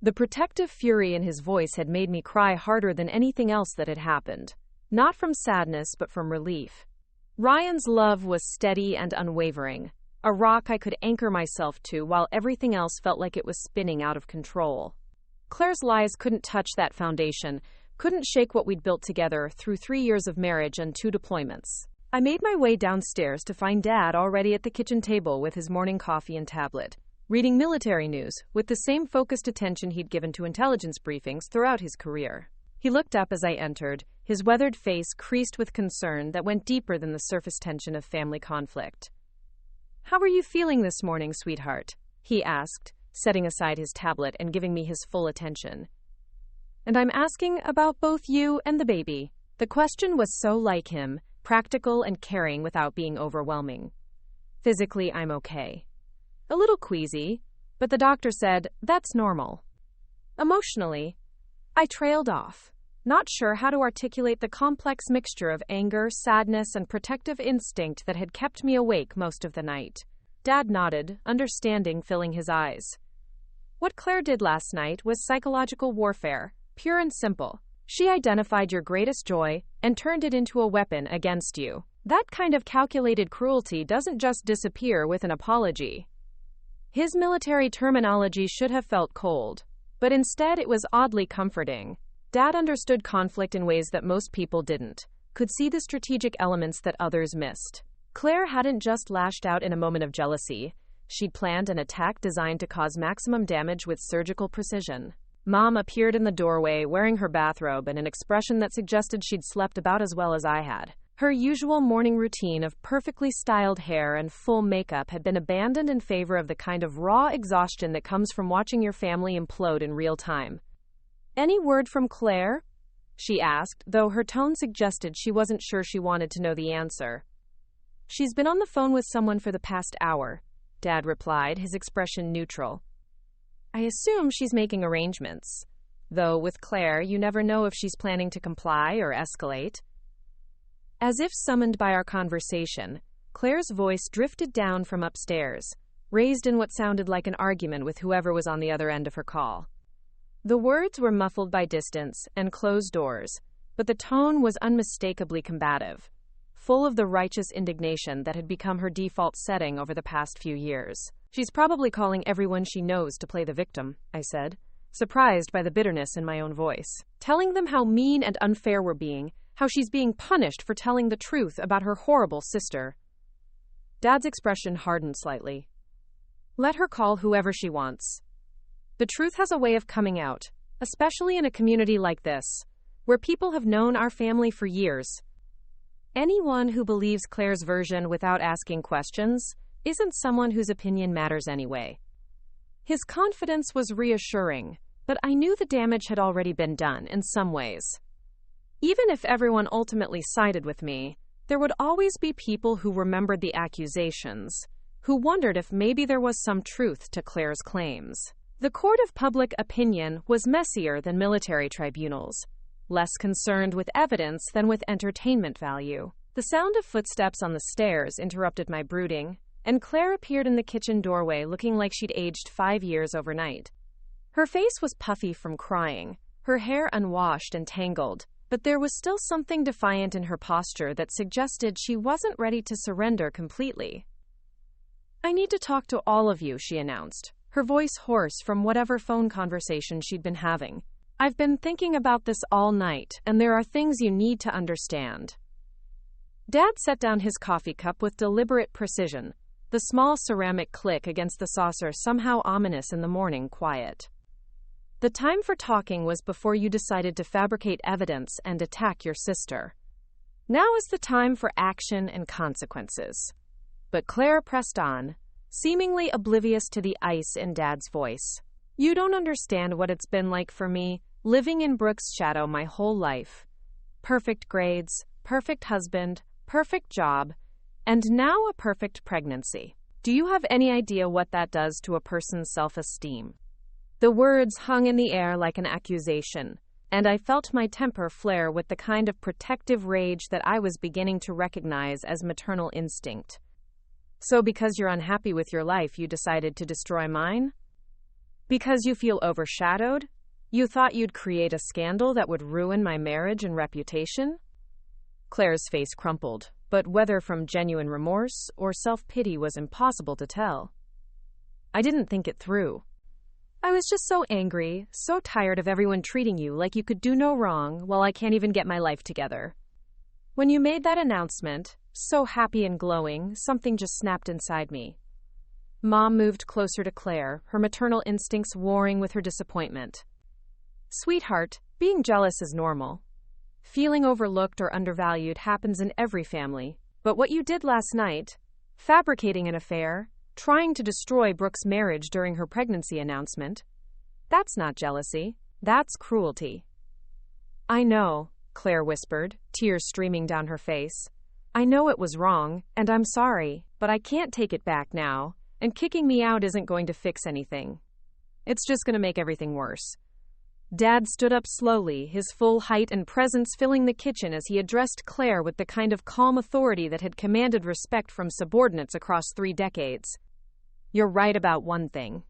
The protective fury in his voice had made me cry harder than anything else that had happened, not from sadness but from relief. Ryan's love was steady and unwavering, a rock I could anchor myself to while everything else felt like it was spinning out of control. Claire's lies couldn't touch that foundation, couldn't shake what we'd built together through 3 years of marriage and 2 deployments. I made my way downstairs to find Dad already at the kitchen table with his morning coffee and tablet, reading military news with the same focused attention he'd given to intelligence briefings throughout his career. He looked up as I entered, his weathered face creased with concern that went deeper than the surface tension of family conflict. "How are you feeling this morning, sweetheart?" he asked, setting aside his tablet and giving me his full attention. "And I'm asking about both you and the baby." The question was so like him, practical and caring without being overwhelming. "Physically, I'm okay. A little queasy, but the doctor said that's normal." Emotionally, I trailed off, not sure how to articulate the complex mixture of anger, sadness, and protective instinct that had kept me awake most of the night. Dad nodded, understanding filling his eyes. "What Claire did last night was psychological warfare, pure and simple. She identified your greatest joy and turned it into a weapon against you. That kind of calculated cruelty doesn't just disappear with an apology." His military terminology should have felt cold, but instead it was oddly comforting. Dad understood conflict in ways that most people didn't, could see the strategic elements that others missed. Claire hadn't just lashed out in a moment of jealousy. She'd planned an attack designed to cause maximum damage with surgical precision. Mom appeared in the doorway wearing her bathrobe and an expression that suggested she'd slept about as well as I had. Her usual morning routine of perfectly styled hair and full makeup had been abandoned in favor of the kind of raw exhaustion that comes from watching your family implode in real time. "Any word from Claire?" she asked, though her tone suggested she wasn't sure she wanted to know the answer. "She's been on the phone with someone for the past hour," Dad replied, his expression neutral. "I assume she's making arrangements. Though with Claire, you never know if she's planning to comply or escalate." As if summoned by our conversation, Claire's voice drifted down from upstairs, raised in what sounded like an argument with whoever was on the other end of her call. The words were muffled by distance and closed doors, but the tone was unmistakably combative, full of the righteous indignation that had become her default setting over the past few years. "She's probably calling everyone she knows to play the victim," I said, surprised by the bitterness in my own voice. "Telling them how mean and unfair we're being, how she's being punished for telling the truth about her horrible sister." Dad's expression hardened slightly. "Let her call whoever she wants. The truth has a way of coming out, especially in a community like this, where people have known our family for years. Anyone who believes Claire's version without asking questions isn't someone whose opinion matters anyway." His confidence was reassuring, but I knew the damage had already been done in some ways. Even if everyone ultimately sided with me, there would always be people who remembered the accusations, who wondered if maybe there was some truth to Claire's claims. The court of public opinion was messier than military tribunals, less concerned with evidence than with entertainment value. The sound of footsteps on the stairs interrupted my brooding, and Claire appeared in the kitchen doorway looking like she'd aged 5 years overnight. Her face was puffy from crying, her hair unwashed and tangled, but there was still something defiant in her posture that suggested she wasn't ready to surrender completely. "I need to talk to all of you," she announced, her voice hoarse from whatever phone conversation she'd been having. "I've been thinking about this all night, and there are things you need to understand." Dad set down his coffee cup with deliberate precision, the small ceramic click against the saucer somehow ominous in the morning quiet. "The time for talking was before you decided to fabricate evidence and attack your sister. Now is the time for action and consequences." But Claire pressed on, seemingly oblivious to the ice in Dad's voice. "You don't understand what it's been like for me, living in Brooke's shadow my whole life. Perfect grades, perfect husband, perfect job, and now a perfect pregnancy. Do you have any idea what that does to a person's self-esteem?" The words hung in the air like an accusation, and I felt my temper flare with the kind of protective rage that I was beginning to recognize as maternal instinct. "So because you're unhappy with your life, you decided to destroy mine? Because you feel overshadowed? You thought you'd create a scandal that would ruin my marriage and reputation?" Claire's face crumpled, but whether from genuine remorse or self-pity was impossible to tell. I didn't think it through. "I was just so angry, so tired of everyone treating you like you could do no wrong while I can't even get my life together. When you made that announcement, so happy and glowing, something just snapped inside me." Mom moved closer to Claire, her maternal instincts warring with her disappointment. "Sweetheart, being jealous is normal. Feeling overlooked or undervalued happens in every family. But what you did last night, fabricating an affair, trying to destroy Brooke's marriage during her pregnancy announcement, that's not jealousy, that's cruelty." "I know," Claire whispered, tears streaming down her face. "I know it was wrong, and I'm sorry, but I can't take it back now, and kicking me out isn't going to fix anything. It's just going to make everything worse." Dad stood up slowly, his full height and presence filling the kitchen as he addressed Claire with the kind of calm authority that had commanded respect from subordinates across 3 decades. "You're right about one thing.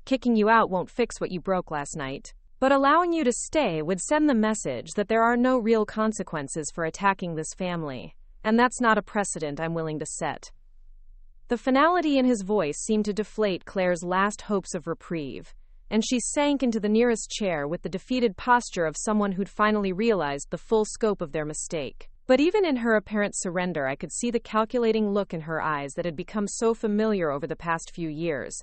Kicking you out won't fix what you broke last night, but allowing you to stay would send the message that there are no real consequences for attacking this family, and that's not a precedent I'm willing to set." The finality in his voice seemed to deflate Claire's last hopes of reprieve, and she sank into the nearest chair with the defeated posture of someone who'd finally realized the full scope of their mistake. But even in her apparent surrender, I could see the calculating look in her eyes that had become so familiar over the past few years.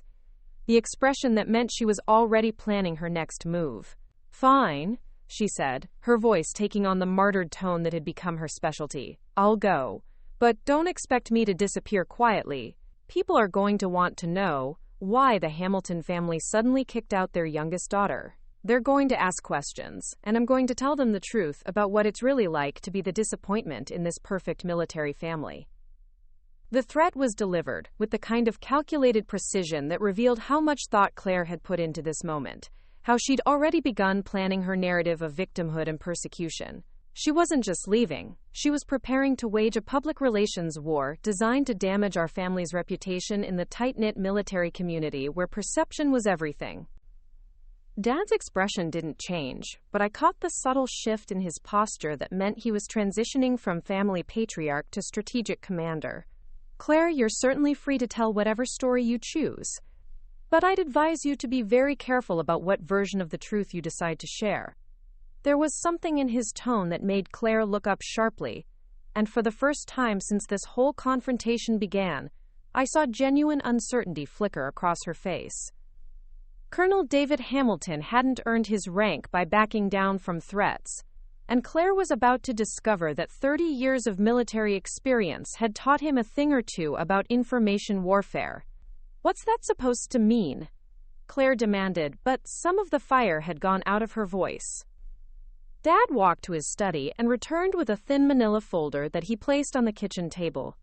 The expression that meant she was already planning her next move. "Fine," she said, her voice taking on the martyred tone that had become her specialty. "I'll go. But don't expect me to disappear quietly. People are going to want to know why the Hamilton family suddenly kicked out their youngest daughter. They're going to ask questions, and I'm going to tell them the truth about what it's really like to be the disappointment in this perfect military family." The threat was delivered with the kind of calculated precision that revealed how much thought Claire had put into this moment, how she'd already begun planning her narrative of victimhood and persecution. She wasn't just leaving, she was preparing to wage a public relations war designed to damage our family's reputation in the tight-knit military community where perception was everything. Dad's expression didn't change, but I caught the subtle shift in his posture that meant he was transitioning from family patriarch to strategic commander. "Claire, you're certainly free to tell whatever story you choose, but I'd advise you to be very careful about what version of the truth you decide to share." There was something in his tone that made Claire look up sharply, and for the first time since this whole confrontation began, I saw genuine uncertainty flicker across her face. Colonel David Hamilton hadn't earned his rank by backing down from threats, and Claire was about to discover that 30 years of military experience had taught him a thing or two about information warfare. "What's that supposed to mean?" Claire demanded, but some of the fire had gone out of her voice. Dad walked to his study and returned with a thin manila folder that he placed on the kitchen table,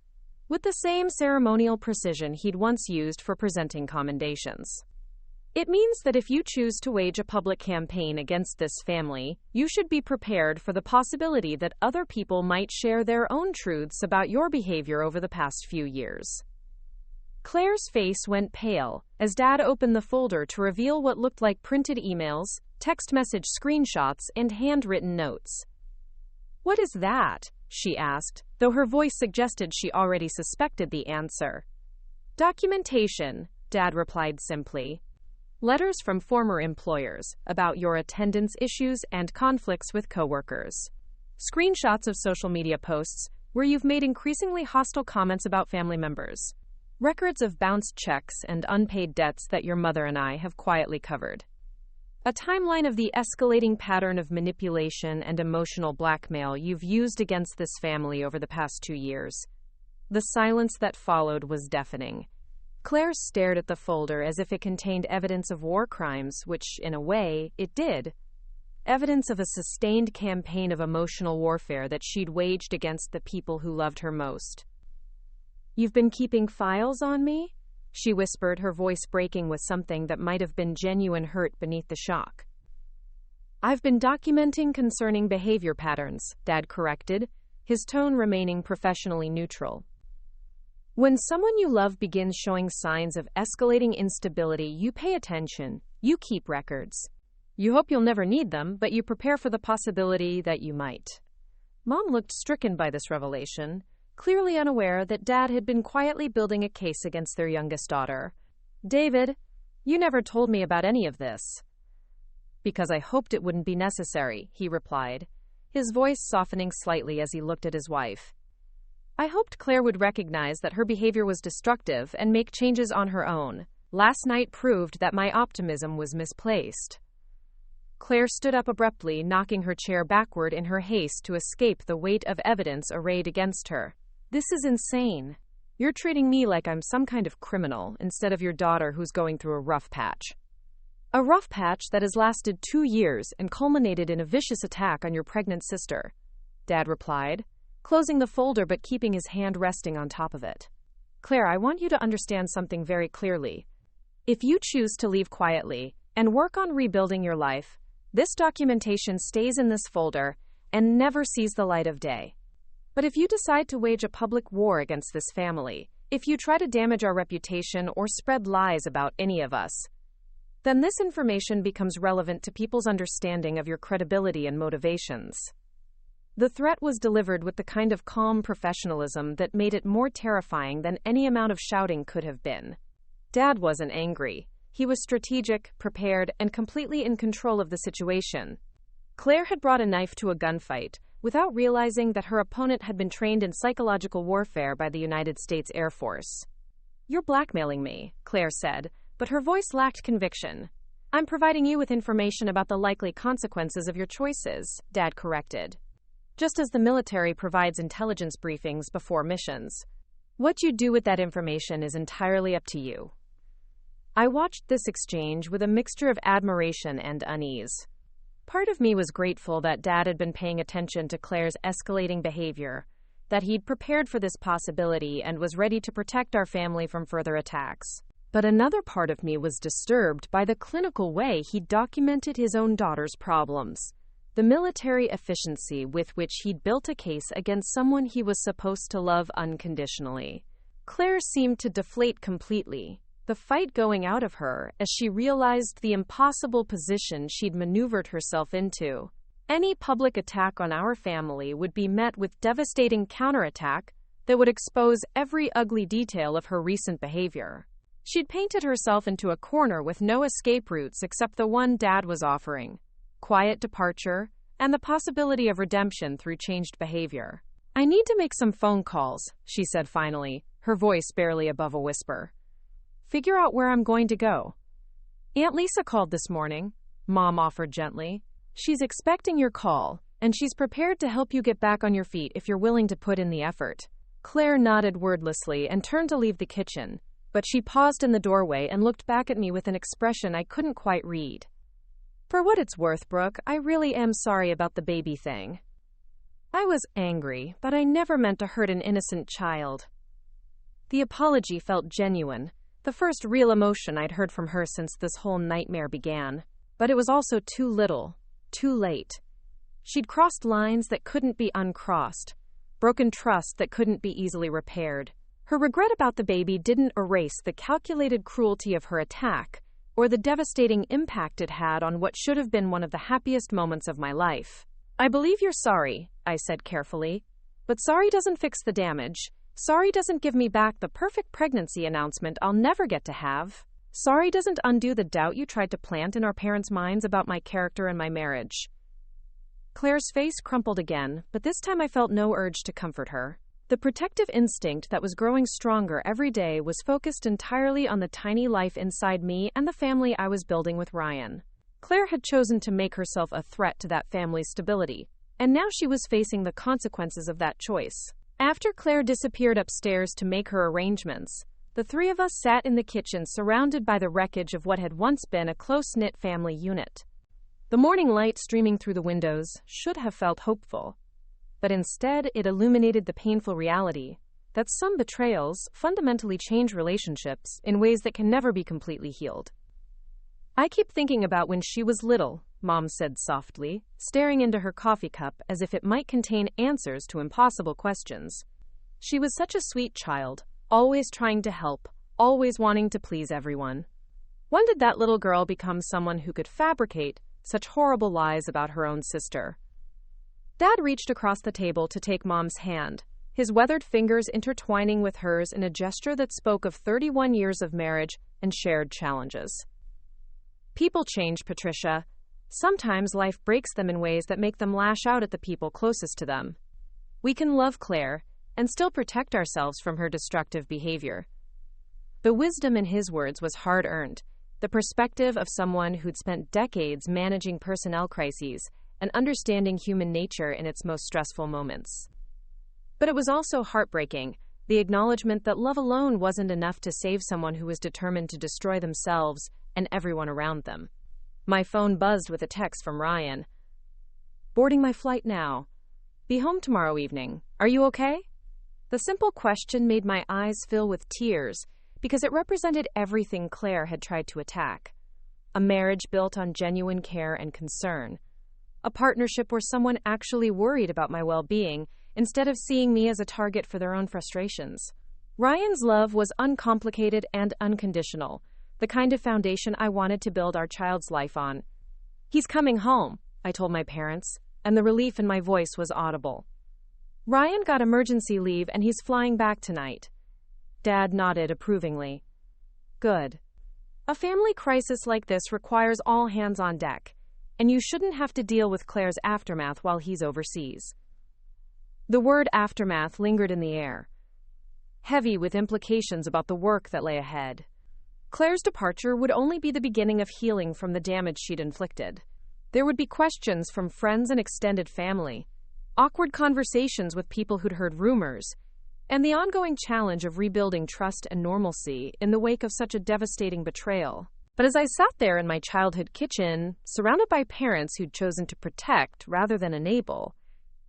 with the same ceremonial precision he'd once used for presenting commendations. "It means that if you choose to wage a public campaign against this family, you should be prepared for the possibility that other people might share their own truths about your behavior over the past few years." Claire's face went pale as Dad opened the folder to reveal what looked like printed emails, text message screenshots, and handwritten notes. "What is that?" she asked, though her voice suggested she already suspected the answer. "Documentation," Dad replied simply. "Letters from former employers about your attendance issues and conflicts with coworkers. Screenshots of social media posts where you've made increasingly hostile comments about family members. Records of bounced checks and unpaid debts that your mother and I have quietly covered. A timeline of the escalating pattern of manipulation and emotional blackmail you've used against this family over the past 2 years." The silence that followed was deafening. Claire stared at the folder as if it contained evidence of war crimes, which, in a way, it did. Evidence of a sustained campaign of emotional warfare that she'd waged against the people who loved her most. "You've been keeping files on me?" she whispered, her voice breaking with something that might have been genuine hurt beneath the shock. "I've been documenting concerning behavior patterns," Dad corrected, his tone remaining professionally neutral. "When someone you love begins showing signs of escalating instability, you pay attention, you keep records. You hope you'll never need them, but you prepare for the possibility that you might." Mom looked stricken by this revelation, clearly unaware that Dad had been quietly building a case against their youngest daughter. "David, you never told me about any of this." "Because I hoped it wouldn't be necessary," he replied, his voice softening slightly as he looked at his wife. "I hoped Claire would recognize that her behavior was destructive and make changes on her own. Last night proved that my optimism was misplaced." Claire stood up abruptly, knocking her chair backward in her haste to escape the weight of evidence arrayed against her. "This is insane. You're treating me like I'm some kind of criminal instead of your daughter who's going through a rough patch. A rough patch that has lasted 2 years and culminated in a vicious attack on your pregnant sister," Dad replied, closing the folder but keeping his hand resting on top of it. "Claire, I want you to understand something very clearly. If you choose to leave quietly and work on rebuilding your life, this documentation stays in this folder and never sees the light of day. But if you decide to wage a public war against this family, if you try to damage our reputation or spread lies about any of us, then this information becomes relevant to people's understanding of your credibility and motivations." The threat was delivered with the kind of calm professionalism that made it more terrifying than any amount of shouting could have been. Dad wasn't angry. He was strategic, prepared, and completely in control of the situation. Claire had brought a knife to a gunfight, without realizing that her opponent had been trained in psychological warfare by the United States Air Force. "You're blackmailing me," Claire said, but her voice lacked conviction. "I'm providing you with information about the likely consequences of your choices," Dad corrected. "Just as the military provides intelligence briefings before missions. What you do with that information is entirely up to you." I watched this exchange with a mixture of admiration and unease. Part of me was grateful that Dad had been paying attention to Claire's escalating behavior, that he'd prepared for this possibility and was ready to protect our family from further attacks. But another part of me was disturbed by the clinical way he documented his own daughter's problems, the military efficiency with which he'd built a case against someone he was supposed to love unconditionally. Claire seemed to deflate completely, the fight going out of her as she realized the impossible position she'd maneuvered herself into. Any public attack on our family would be met with devastating counterattack that would expose every ugly detail of her recent behavior. She'd painted herself into a corner with no escape routes except the one Dad was offering: quiet departure and the possibility of redemption through changed behavior. "I need to make some phone calls," she said finally, her voice barely above a whisper. "Figure out where I'm going to go." "Aunt Lisa called this morning," Mom offered gently. "She's expecting your call, and she's prepared to help you get back on your feet if you're willing to put in the effort." Claire nodded wordlessly and turned to leave the kitchen, but she paused in the doorway and looked back at me with an expression I couldn't quite read. "For what it's worth, Brooke, I really am sorry about the baby thing. I was angry, but I never meant to hurt an innocent child." The apology felt genuine, the first real emotion I'd heard from her since this whole nightmare began. But it was also too little, too late. She'd crossed lines that couldn't be uncrossed, broken trust that couldn't be easily repaired. Her regret about the baby didn't erase the calculated cruelty of her attack, or the devastating impact it had on what should have been one of the happiest moments of my life. "I believe you're sorry," I said carefully, "but sorry doesn't fix the damage. Sorry doesn't give me back the perfect pregnancy announcement I'll never get to have. Sorry doesn't undo the doubt you tried to plant in our parents' minds about my character and my marriage." Claire's face crumpled again, but this time I felt no urge to comfort her. The protective instinct that was growing stronger every day was focused entirely on the tiny life inside me and the family I was building with Ryan. Claire had chosen to make herself a threat to that family's stability, and now she was facing the consequences of that choice. After Claire disappeared upstairs to make her arrangements, the three of us sat in the kitchen surrounded by the wreckage of what had once been a close-knit family unit. The morning light streaming through the windows should have felt hopeful, but instead it illuminated the painful reality that some betrayals fundamentally change relationships in ways that can never be completely healed. "I keep thinking about when she was little," Mom said softly, staring into her coffee cup as if it might contain answers to impossible questions. "She was such a sweet child, always trying to help, always wanting to please everyone. When did that little girl become someone who could fabricate such horrible lies about her own sister?" Dad reached across the table to take Mom's hand, his weathered fingers intertwining with hers in a gesture that spoke of 31 years of marriage and shared challenges. "People change, Patricia. Sometimes life breaks them in ways that make them lash out at the people closest to them. We can love Claire and still protect ourselves from her destructive behavior." The wisdom in his words was hard-earned, the perspective of someone who'd spent decades managing personnel crises and understanding human nature in its most stressful moments. But it was also heartbreaking, the acknowledgement that love alone wasn't enough to save someone who was determined to destroy themselves and everyone around them. My phone buzzed with a text from Ryan. "Boarding my flight now. Be home tomorrow evening. Are you okay?" The simple question made my eyes fill with tears because it represented everything Claire had tried to attack. A marriage built on genuine care and concern. A partnership where someone actually worried about my well-being instead of seeing me as a target for their own frustrations. Ryan's love was uncomplicated and unconditional, the kind of foundation I wanted to build our child's life on. "He's coming home," I told my parents, and the relief in my voice was audible. "Ryan got emergency leave and he's flying back tonight." Dad nodded approvingly. "Good." A family crisis like this requires all hands on deck, and you shouldn't have to deal with Claire's aftermath while he's overseas. The word aftermath lingered in the air, heavy with implications about the work that lay ahead. Claire's departure would only be the beginning of healing from the damage she'd inflicted. There would be questions from friends and extended family, awkward conversations with people who'd heard rumors, and the ongoing challenge of rebuilding trust and normalcy in the wake of such a devastating betrayal. But as I sat there in my childhood kitchen, surrounded by parents who'd chosen to protect rather than enable,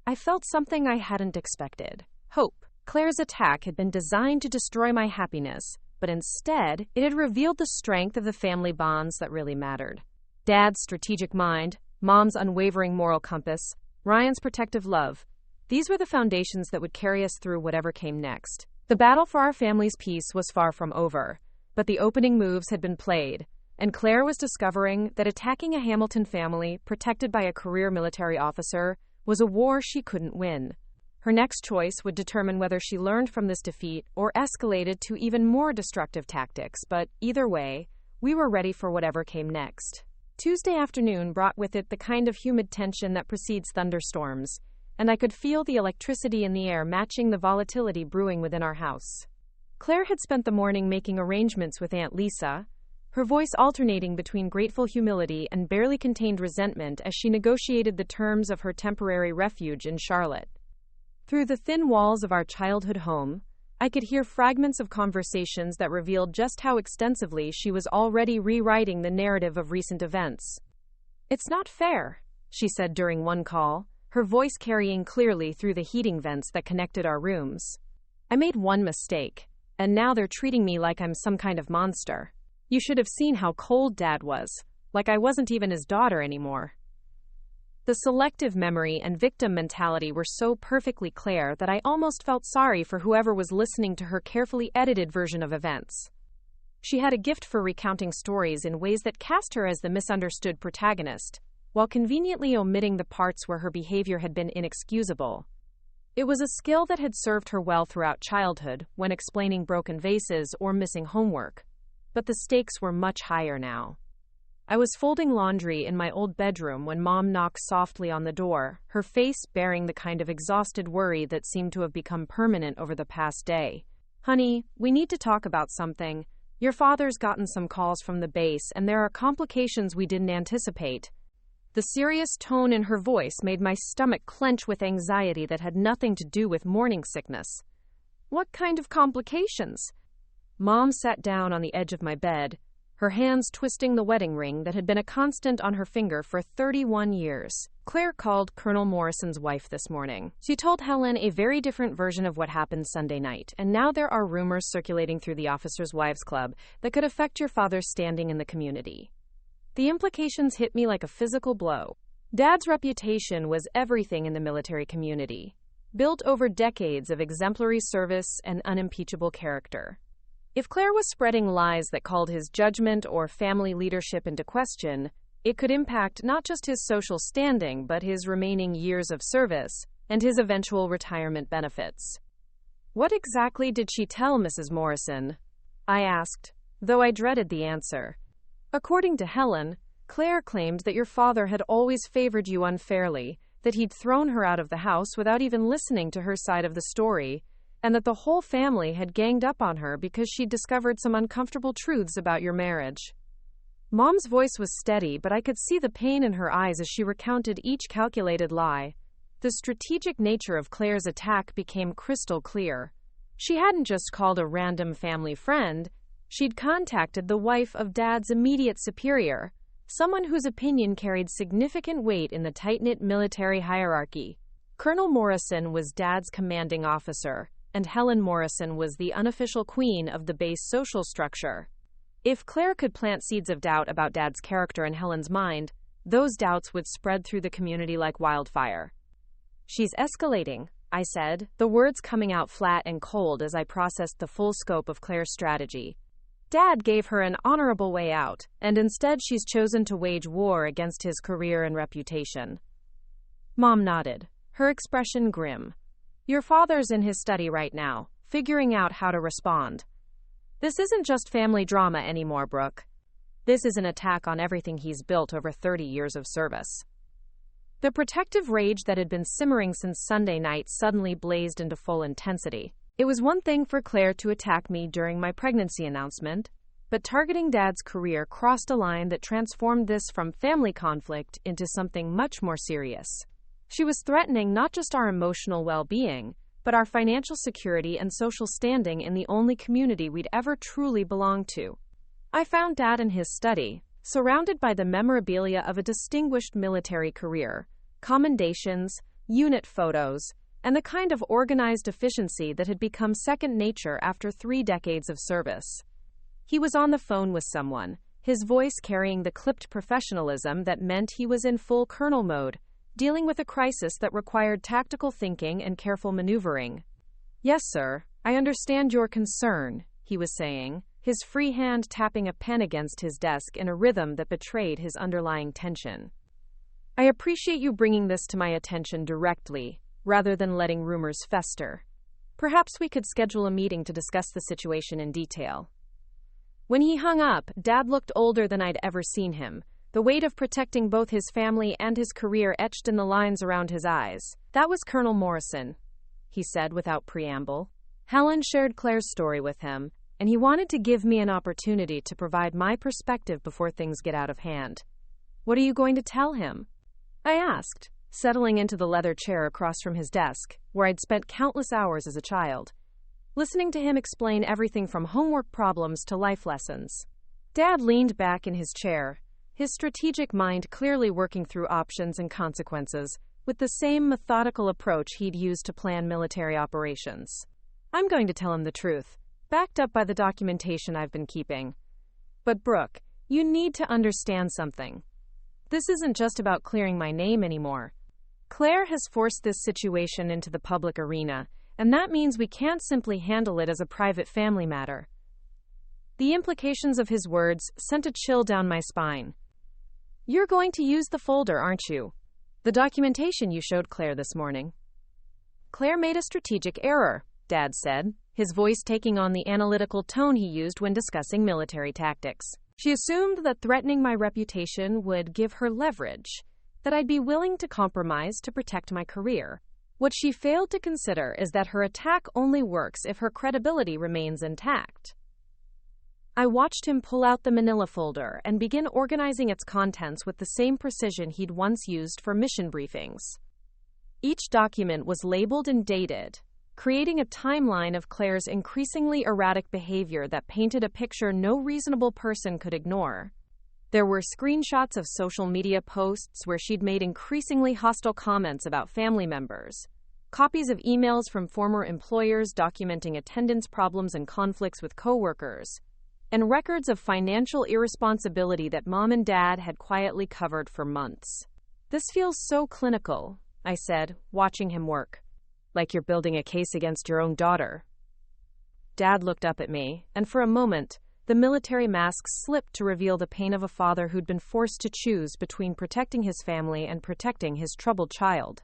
I felt something I hadn't expected. Hope. Claire's attack had been designed to destroy my happiness, but instead, it had revealed the strength of the family bonds that really mattered. Dad's strategic mind, Mom's unwavering moral compass, Ryan's protective love. These were the foundations that would carry us through whatever came next. The battle for our family's peace was far from over, but the opening moves had been played, and Claire was discovering that attacking a Hamilton family protected by a career military officer was a war she couldn't win. Her next choice would determine whether she learned from this defeat or escalated to even more destructive tactics, but either way, we were ready for whatever came next. Tuesday afternoon brought with it the kind of humid tension that precedes thunderstorms, and I could feel the electricity in the air matching the volatility brewing within our house. Claire had spent the morning making arrangements with Aunt Lisa, her voice alternating between grateful humility and barely contained resentment as she negotiated the terms of her temporary refuge in Charlotte. Through the thin walls of our childhood home, I could hear fragments of conversations that revealed just how extensively she was already rewriting the narrative of recent events. "It's not fair," she said during one call, her voice carrying clearly through the heating vents that connected our rooms. "I made one mistake, and now they're treating me like I'm some kind of monster. You should have seen how cold Dad was, like I wasn't even his daughter anymore." The selective memory and victim mentality were so perfectly clear that I almost felt sorry for whoever was listening to her carefully edited version of events. She had a gift for recounting stories in ways that cast her as the misunderstood protagonist, while conveniently omitting the parts where her behavior had been inexcusable. It was a skill that had served her well throughout childhood when explaining broken vases or missing homework, but the stakes were much higher now. I was folding laundry in my old bedroom when Mom knocked softly on the door, her face bearing the kind of exhausted worry that seemed to have become permanent over the past day. "Honey, we need to talk about something. Your father's gotten some calls from the base, and there are complications we didn't anticipate." The serious tone in her voice made my stomach clench with anxiety that had nothing to do with morning sickness. "What kind of complications?" Mom sat down on the edge of my bed, her hands twisting the wedding ring that had been a constant on her finger for 31 years. "Claire called Colonel Morrison's wife this morning. She told Helen a very different version of what happened Sunday night, and now there are rumors circulating through the Officers' Wives Club that could affect your father's standing in the community." The implications hit me like a physical blow. Dad's reputation was everything in the military community, built over decades of exemplary service and unimpeachable character. If Claire was spreading lies that called his judgment or family leadership into question, it could impact not just his social standing, but his remaining years of service and his eventual retirement benefits. "What exactly did she tell Mrs. Morrison?" I asked, though I dreaded the answer. "According to Helen, Claire claimed that your father had always favored you unfairly, that he'd thrown her out of the house without even listening to her side of the story, and that the whole family had ganged up on her because she'd discovered some uncomfortable truths about your marriage." Mom's voice was steady, but I could see the pain in her eyes as she recounted each calculated lie. The strategic nature of Claire's attack became crystal clear. She hadn't just called a random family friend, she'd contacted the wife of Dad's immediate superior, someone whose opinion carried significant weight in the tight-knit military hierarchy. Colonel Morrison was Dad's commanding officer, and Helen Morrison was the unofficial queen of the base social structure. If Claire could plant seeds of doubt about Dad's character in Helen's mind, those doubts would spread through the community like wildfire. "She's escalating," I said, the words coming out flat and cold as I processed the full scope of Claire's strategy. Dad gave her an honorable way out, and instead she's chosen to wage war against his career and reputation. Mom nodded, her expression grim. "Your father's in his study right now, figuring out how to respond. This isn't just family drama anymore, Brooke. This is an attack on everything he's built over 30 years of service. The protective rage that had been simmering since Sunday night suddenly blazed into full intensity. It was one thing for Claire to attack me during my pregnancy announcement, but targeting Dad's career crossed a line that transformed this from family conflict into something much more serious. She was threatening not just our emotional well-being, but our financial security and social standing in the only community we'd ever truly belonged to. I found Dad in his study, surrounded by the memorabilia of a distinguished military career, commendations, unit photos, and the kind of organized efficiency that had become second nature after 3 decades of service. He was on the phone with someone, his voice carrying the clipped professionalism that meant he was in full colonel mode, dealing with a crisis that required tactical thinking and careful maneuvering. "Yes, sir, I understand your concern," he was saying, his free hand tapping a pen against his desk in a rhythm that betrayed his underlying tension. "I appreciate you bringing this to my attention directly, rather than letting rumors fester. Perhaps we could schedule a meeting to discuss the situation in detail." When he hung up, Dad looked older than I'd ever seen him, the weight of protecting both his family and his career etched in the lines around his eyes. "That was Colonel Morrison," he said without preamble. "Helen shared Claire's story with him, and he wanted to give me an opportunity to provide my perspective before things get out of hand." "What are you going to tell him?" I asked, settling into the leather chair across from his desk, where I'd spent countless hours as a child, listening to him explain everything from homework problems to life lessons. Dad leaned back in his chair, his strategic mind clearly working through options and consequences, with the same methodical approach he'd used to plan military operations. "I'm going to tell him the truth, backed up by the documentation I've been keeping. But Brooke, you need to understand something. This isn't just about clearing my name anymore. Claire has forced this situation into the public arena, and that means we can't simply handle it as a private family matter." The implications of his words sent a chill down my spine. "You're going to use the folder, aren't you? The documentation you showed Claire this morning." "Claire made a strategic error," Dad said, his voice taking on the analytical tone he used when discussing military tactics. "She assumed that threatening my reputation would give her leverage, that I'd be willing to compromise to protect my career. What she failed to consider is that her attack only works if her credibility remains intact." I watched him pull out the manila folder and begin organizing its contents with the same precision he'd once used for mission briefings. Each document was labeled and dated, creating a timeline of Claire's increasingly erratic behavior that painted a picture no reasonable person could ignore. There were screenshots of social media posts where she'd made increasingly hostile comments about family members, copies of emails from former employers documenting attendance problems and conflicts with coworkers, and records of financial irresponsibility that Mom and Dad had quietly covered for months. "This feels so clinical," I said, watching him work. "Like you're building a case against your own daughter." Dad looked up at me, and for a moment, the military mask slipped to reveal the pain of a father who'd been forced to choose between protecting his family and protecting his troubled child.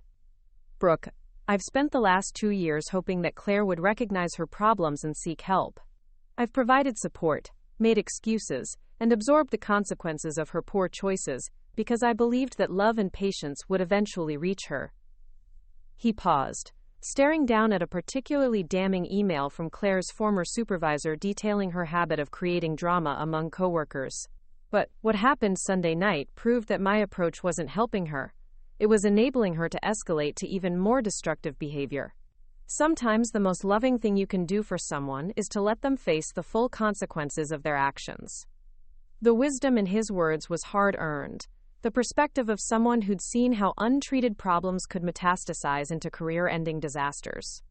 "Brooke, I've spent the last 2 years hoping that Claire would recognize her problems and seek help. I've provided support, made excuses, and absorbed the consequences of her poor choices because I believed that love and patience would eventually reach her." He paused, staring down at a particularly damning email from Claire's former supervisor detailing her habit of creating drama among coworkers. "But what happened Sunday night proved that my approach wasn't helping her. It was enabling her to escalate to even more destructive behavior. Sometimes the most loving thing you can do for someone is to let them face the full consequences of their actions." The wisdom in his words was hard-earned, the perspective of someone who'd seen how untreated problems could metastasize into career-ending disasters.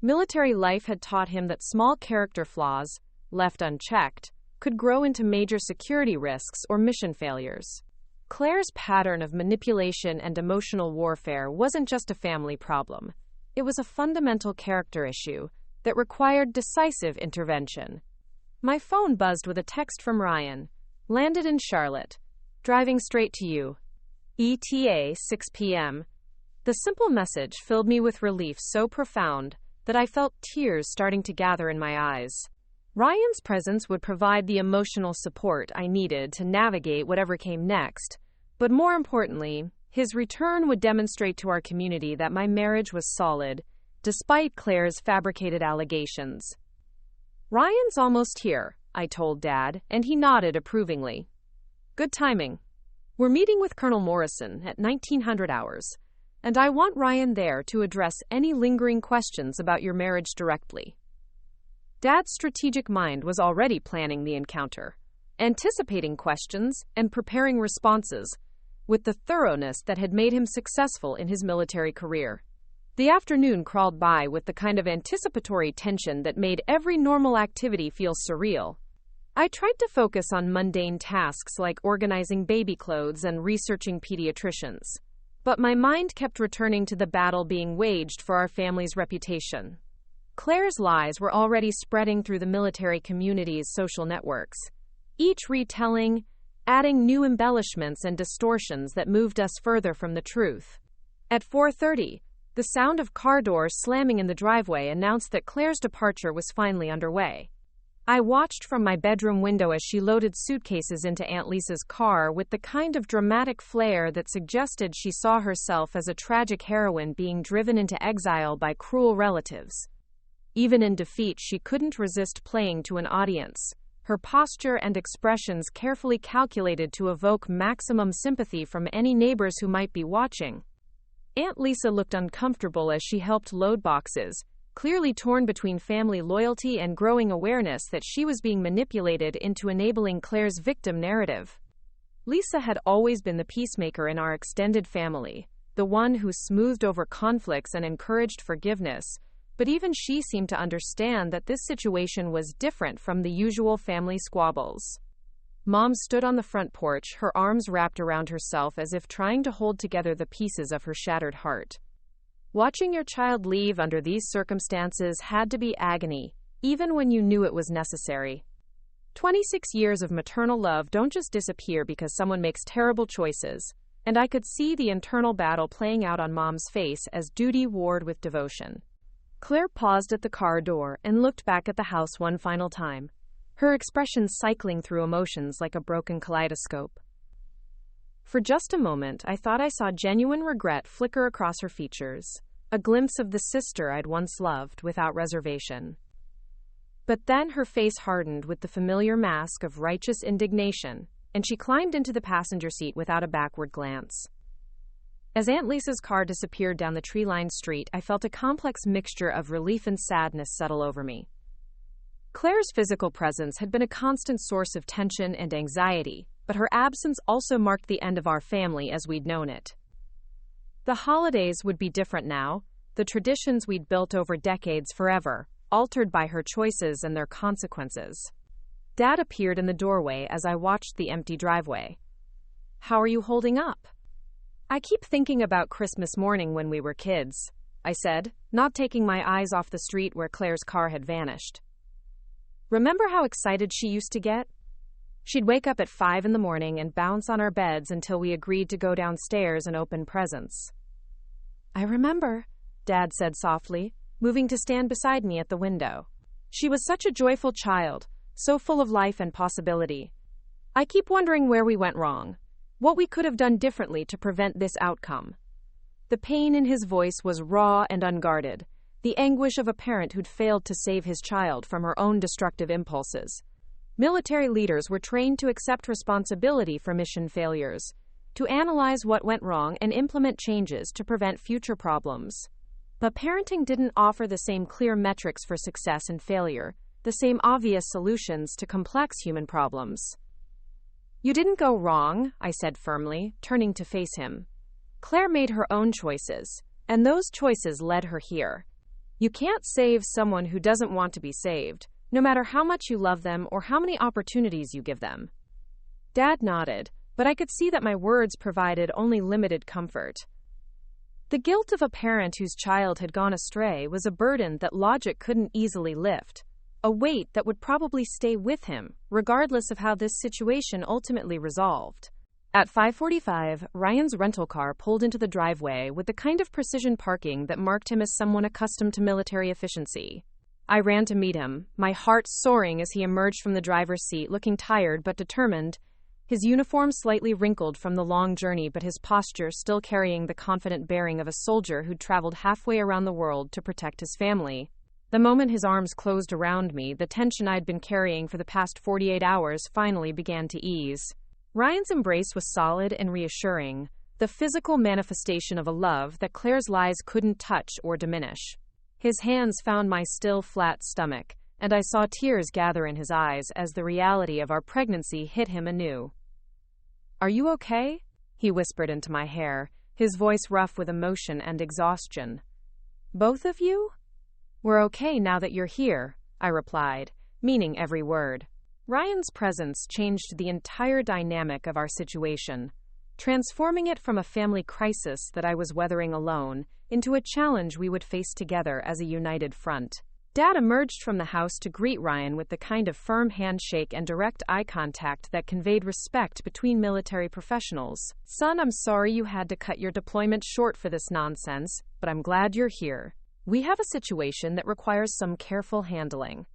Military life had taught him that small character flaws, left unchecked, could grow into major security risks or mission failures. Claire's pattern of manipulation and emotional warfare wasn't just a family problem. It was a fundamental character issue that required decisive intervention. My phone buzzed with a text from Ryan. "Landed in Charlotte. Driving straight to you. ETA 6 p.m. The simple message filled me with relief so profound that I felt tears starting to gather in my eyes. Ryan's presence would provide the emotional support I needed to navigate whatever came next, but more importantly, his return would demonstrate to our community that my marriage was solid, despite Claire's fabricated allegations. "Ryan's almost here," I told Dad, and he nodded approvingly. "Good timing. We're meeting with Colonel Morrison at 1900 hours, and I want Ryan there to address any lingering questions about your marriage directly." Dad's strategic mind was already planning the encounter, anticipating questions and preparing responses with the thoroughness that had made him successful in his military career. The afternoon crawled by with the kind of anticipatory tension that made every normal activity feel surreal. I tried to focus on mundane tasks like organizing baby clothes and researching pediatricians, but my mind kept returning to the battle being waged for our family's reputation. Claire's lies were already spreading through the military community's social networks, each retelling, adding new embellishments and distortions that moved us further from the truth. At 4:30, the sound of car doors slamming in the driveway announced that Claire's departure was finally underway. I watched from my bedroom window as she loaded suitcases into Aunt Lisa's car with the kind of dramatic flair that suggested she saw herself as a tragic heroine being driven into exile by cruel relatives. Even in defeat, she couldn't resist playing to an audience, her posture and expressions carefully calculated to evoke maximum sympathy from any neighbors who might be watching. Aunt Lisa looked uncomfortable as she helped load boxes, clearly torn between family loyalty and growing awareness that she was being manipulated into enabling Claire's victim narrative. Lisa had always been the peacemaker in our extended family, the one who smoothed over conflicts and encouraged forgiveness, but even she seemed to understand that this situation was different from the usual family squabbles. Mom stood on the front porch, her arms wrapped around herself as if trying to hold together the pieces of her shattered heart. Watching your child leave under these circumstances had to be agony, even when you knew it was necessary. 26 years of maternal love don't just disappear because someone makes terrible choices, and I could see the internal battle playing out on Mom's face as duty warred with devotion. Claire paused at the car door and looked back at the house one final time, her expression cycling through emotions like a broken kaleidoscope. For just a moment, I thought I saw genuine regret flicker across her features, a glimpse of the sister I'd once loved without reservation. But then her face hardened with the familiar mask of righteous indignation, and she climbed into the passenger seat without a backward glance. As Aunt Lisa's car disappeared down the tree-lined street, I felt a complex mixture of relief and sadness settle over me. Claire's physical presence had been a constant source of tension and anxiety, but her absence also marked the end of our family as we'd known it. The holidays would be different now, the traditions we'd built over decades forever, altered by her choices and their consequences. Dad appeared in the doorway as I watched the empty driveway. "How are you holding up?" "I keep thinking about Christmas morning when we were kids," I said, not taking my eyes off the street where Claire's car had vanished. "Remember how excited she used to get? She'd wake up at 5 in the morning and bounce on our beds until we agreed to go downstairs and open presents." "I remember," Dad said softly, moving to stand beside me at the window. "She was such a joyful child, so full of life and possibility. I keep wondering where we went wrong, what we could have done differently to prevent this outcome." The pain in his voice was raw and unguarded, the anguish of a parent who'd failed to save his child from her own destructive impulses. Military leaders were trained to accept responsibility for mission failures, to analyze what went wrong and implement changes to prevent future problems. But parenting didn't offer the same clear metrics for success and failure, the same obvious solutions to complex human problems. "You didn't go wrong," I said firmly, turning to face him. "Claire made her own choices, and those choices led her here. You can't save someone who doesn't want to be saved, no matter how much you love them or how many opportunities you give them." Dad nodded, but I could see that my words provided only limited comfort. The guilt of a parent whose child had gone astray was a burden that logic couldn't easily lift, a weight that would probably stay with him, regardless of how this situation ultimately resolved. At 5:45, Ryan's rental car pulled into the driveway with the kind of precision parking that marked him as someone accustomed to military efficiency. I ran to meet him, my heart soaring as he emerged from the driver's seat, looking tired but determined. His uniform slightly wrinkled from the long journey, but his posture still carrying the confident bearing of a soldier who'd traveled halfway around the world to protect his family. The moment his arms closed around me, the tension I'd been carrying for the past 48 hours finally began to ease. Ryan's embrace was solid and reassuring, the physical manifestation of a love that Claire's lies couldn't touch or diminish. His hands found my still, flat stomach, and I saw tears gather in his eyes as the reality of our pregnancy hit him anew. "Are you okay?" he whispered into my hair, his voice rough with emotion and exhaustion. "Both of you?" "We're okay now that you're here," I replied, meaning every word. Ryan's presence changed the entire dynamic of our situation, transforming it from a family crisis that I was weathering alone into a challenge we would face together as a united front. Dad emerged from the house to greet Ryan with the kind of firm handshake and direct eye contact that conveyed respect between military professionals. "Son, I'm sorry you had to cut your deployment short for this nonsense, but I'm glad you're here. We have a situation that requires some careful handling."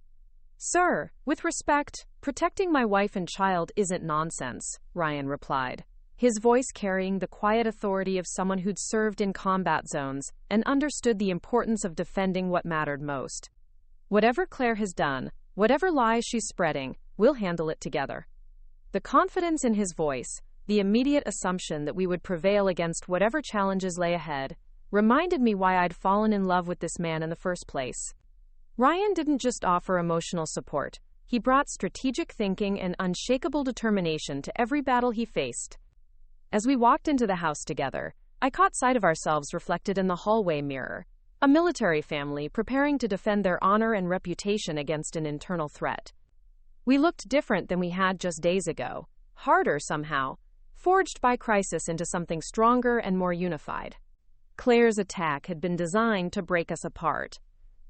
"Sir, with respect, protecting my wife and child isn't nonsense," Ryan replied, his voice carrying the quiet authority of someone who'd served in combat zones and understood the importance of defending what mattered most. "Whatever Claire has done, whatever lies she's spreading, we'll handle it together." The confidence in his voice, the immediate assumption that we would prevail against whatever challenges lay ahead, reminded me why I'd fallen in love with this man in the first place. Ryan didn't just offer emotional support, he brought strategic thinking and unshakable determination to every battle he faced. As we walked into the house together, I caught sight of ourselves reflected in the hallway mirror, a military family preparing to defend their honor and reputation against an internal threat. We looked different than we had just days ago, harder somehow, forged by crisis into something stronger and more unified. Claire's attack had been designed to break us apart,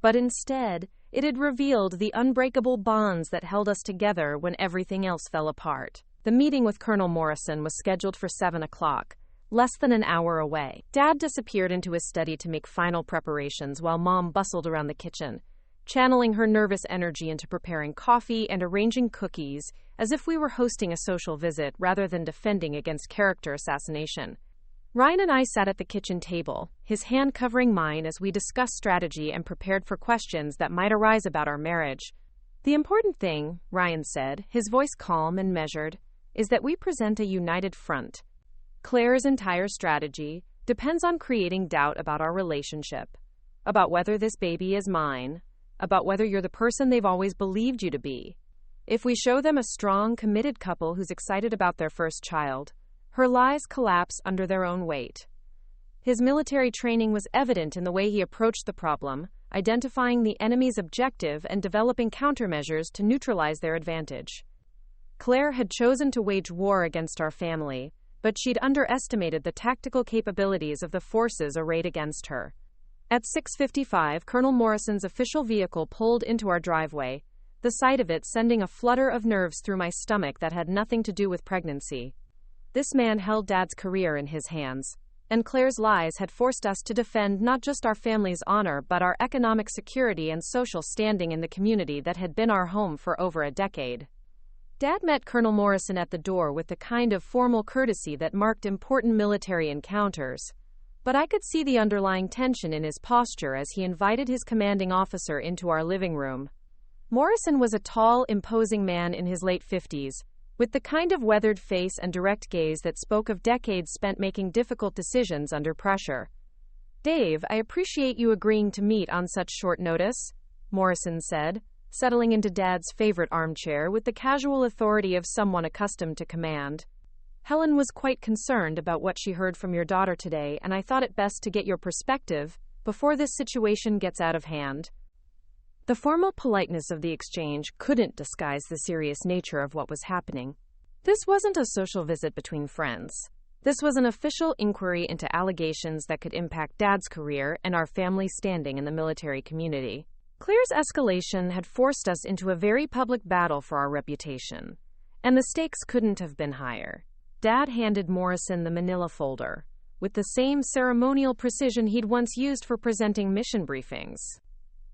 but instead, it had revealed the unbreakable bonds that held us together when everything else fell apart. The meeting with Colonel Morrison was scheduled for 7 o'clock, less than an hour away. Dad disappeared into his study to make final preparations while Mom bustled around the kitchen, channeling her nervous energy into preparing coffee and arranging cookies as if we were hosting a social visit rather than defending against character assassination. Ryan and I sat at the kitchen table, his hand covering mine as we discussed strategy and prepared for questions that might arise about our marriage. "The important thing," Ryan said, his voice calm and measured, "is that we present a united front. Claire's entire strategy depends on creating doubt about our relationship, about whether this baby is mine, about whether you're the person they've always believed you to be. If we show them a strong, committed couple who's excited about their first child, her lies collapse under their own weight." His military training was evident in the way he approached the problem, identifying the enemy's objective and developing countermeasures to neutralize their advantage. Claire had chosen to wage war against our family, but she'd underestimated the tactical capabilities of the forces arrayed against her. At 6:55, Colonel Morrison's official vehicle pulled into our driveway, the sight of it sending a flutter of nerves through my stomach that had nothing to do with pregnancy. This man held Dad's career in his hands, and Claire's lies had forced us to defend not just our family's honor but our economic security and social standing in the community that had been our home for over a decade. Dad met Colonel Morrison at the door with the kind of formal courtesy that marked important military encounters, but I could see the underlying tension in his posture as he invited his commanding officer into our living room. Morrison was a tall, imposing man in his late 50s, with the kind of weathered face and direct gaze that spoke of decades spent making difficult decisions under pressure. "Dave, I appreciate you agreeing to meet on such short notice," Morrison said, settling into Dad's favorite armchair with the casual authority of someone accustomed to command. "Helen was quite concerned about what she heard from your daughter today, and I thought it best to get your perspective before this situation gets out of hand." The formal politeness of the exchange couldn't disguise the serious nature of what was happening. This wasn't a social visit between friends. This was an official inquiry into allegations that could impact Dad's career and our family's standing in the military community. Claire's escalation had forced us into a very public battle for our reputation, and the stakes couldn't have been higher. Dad handed Morrison the manila folder, with the same ceremonial precision he'd once used for presenting mission briefings.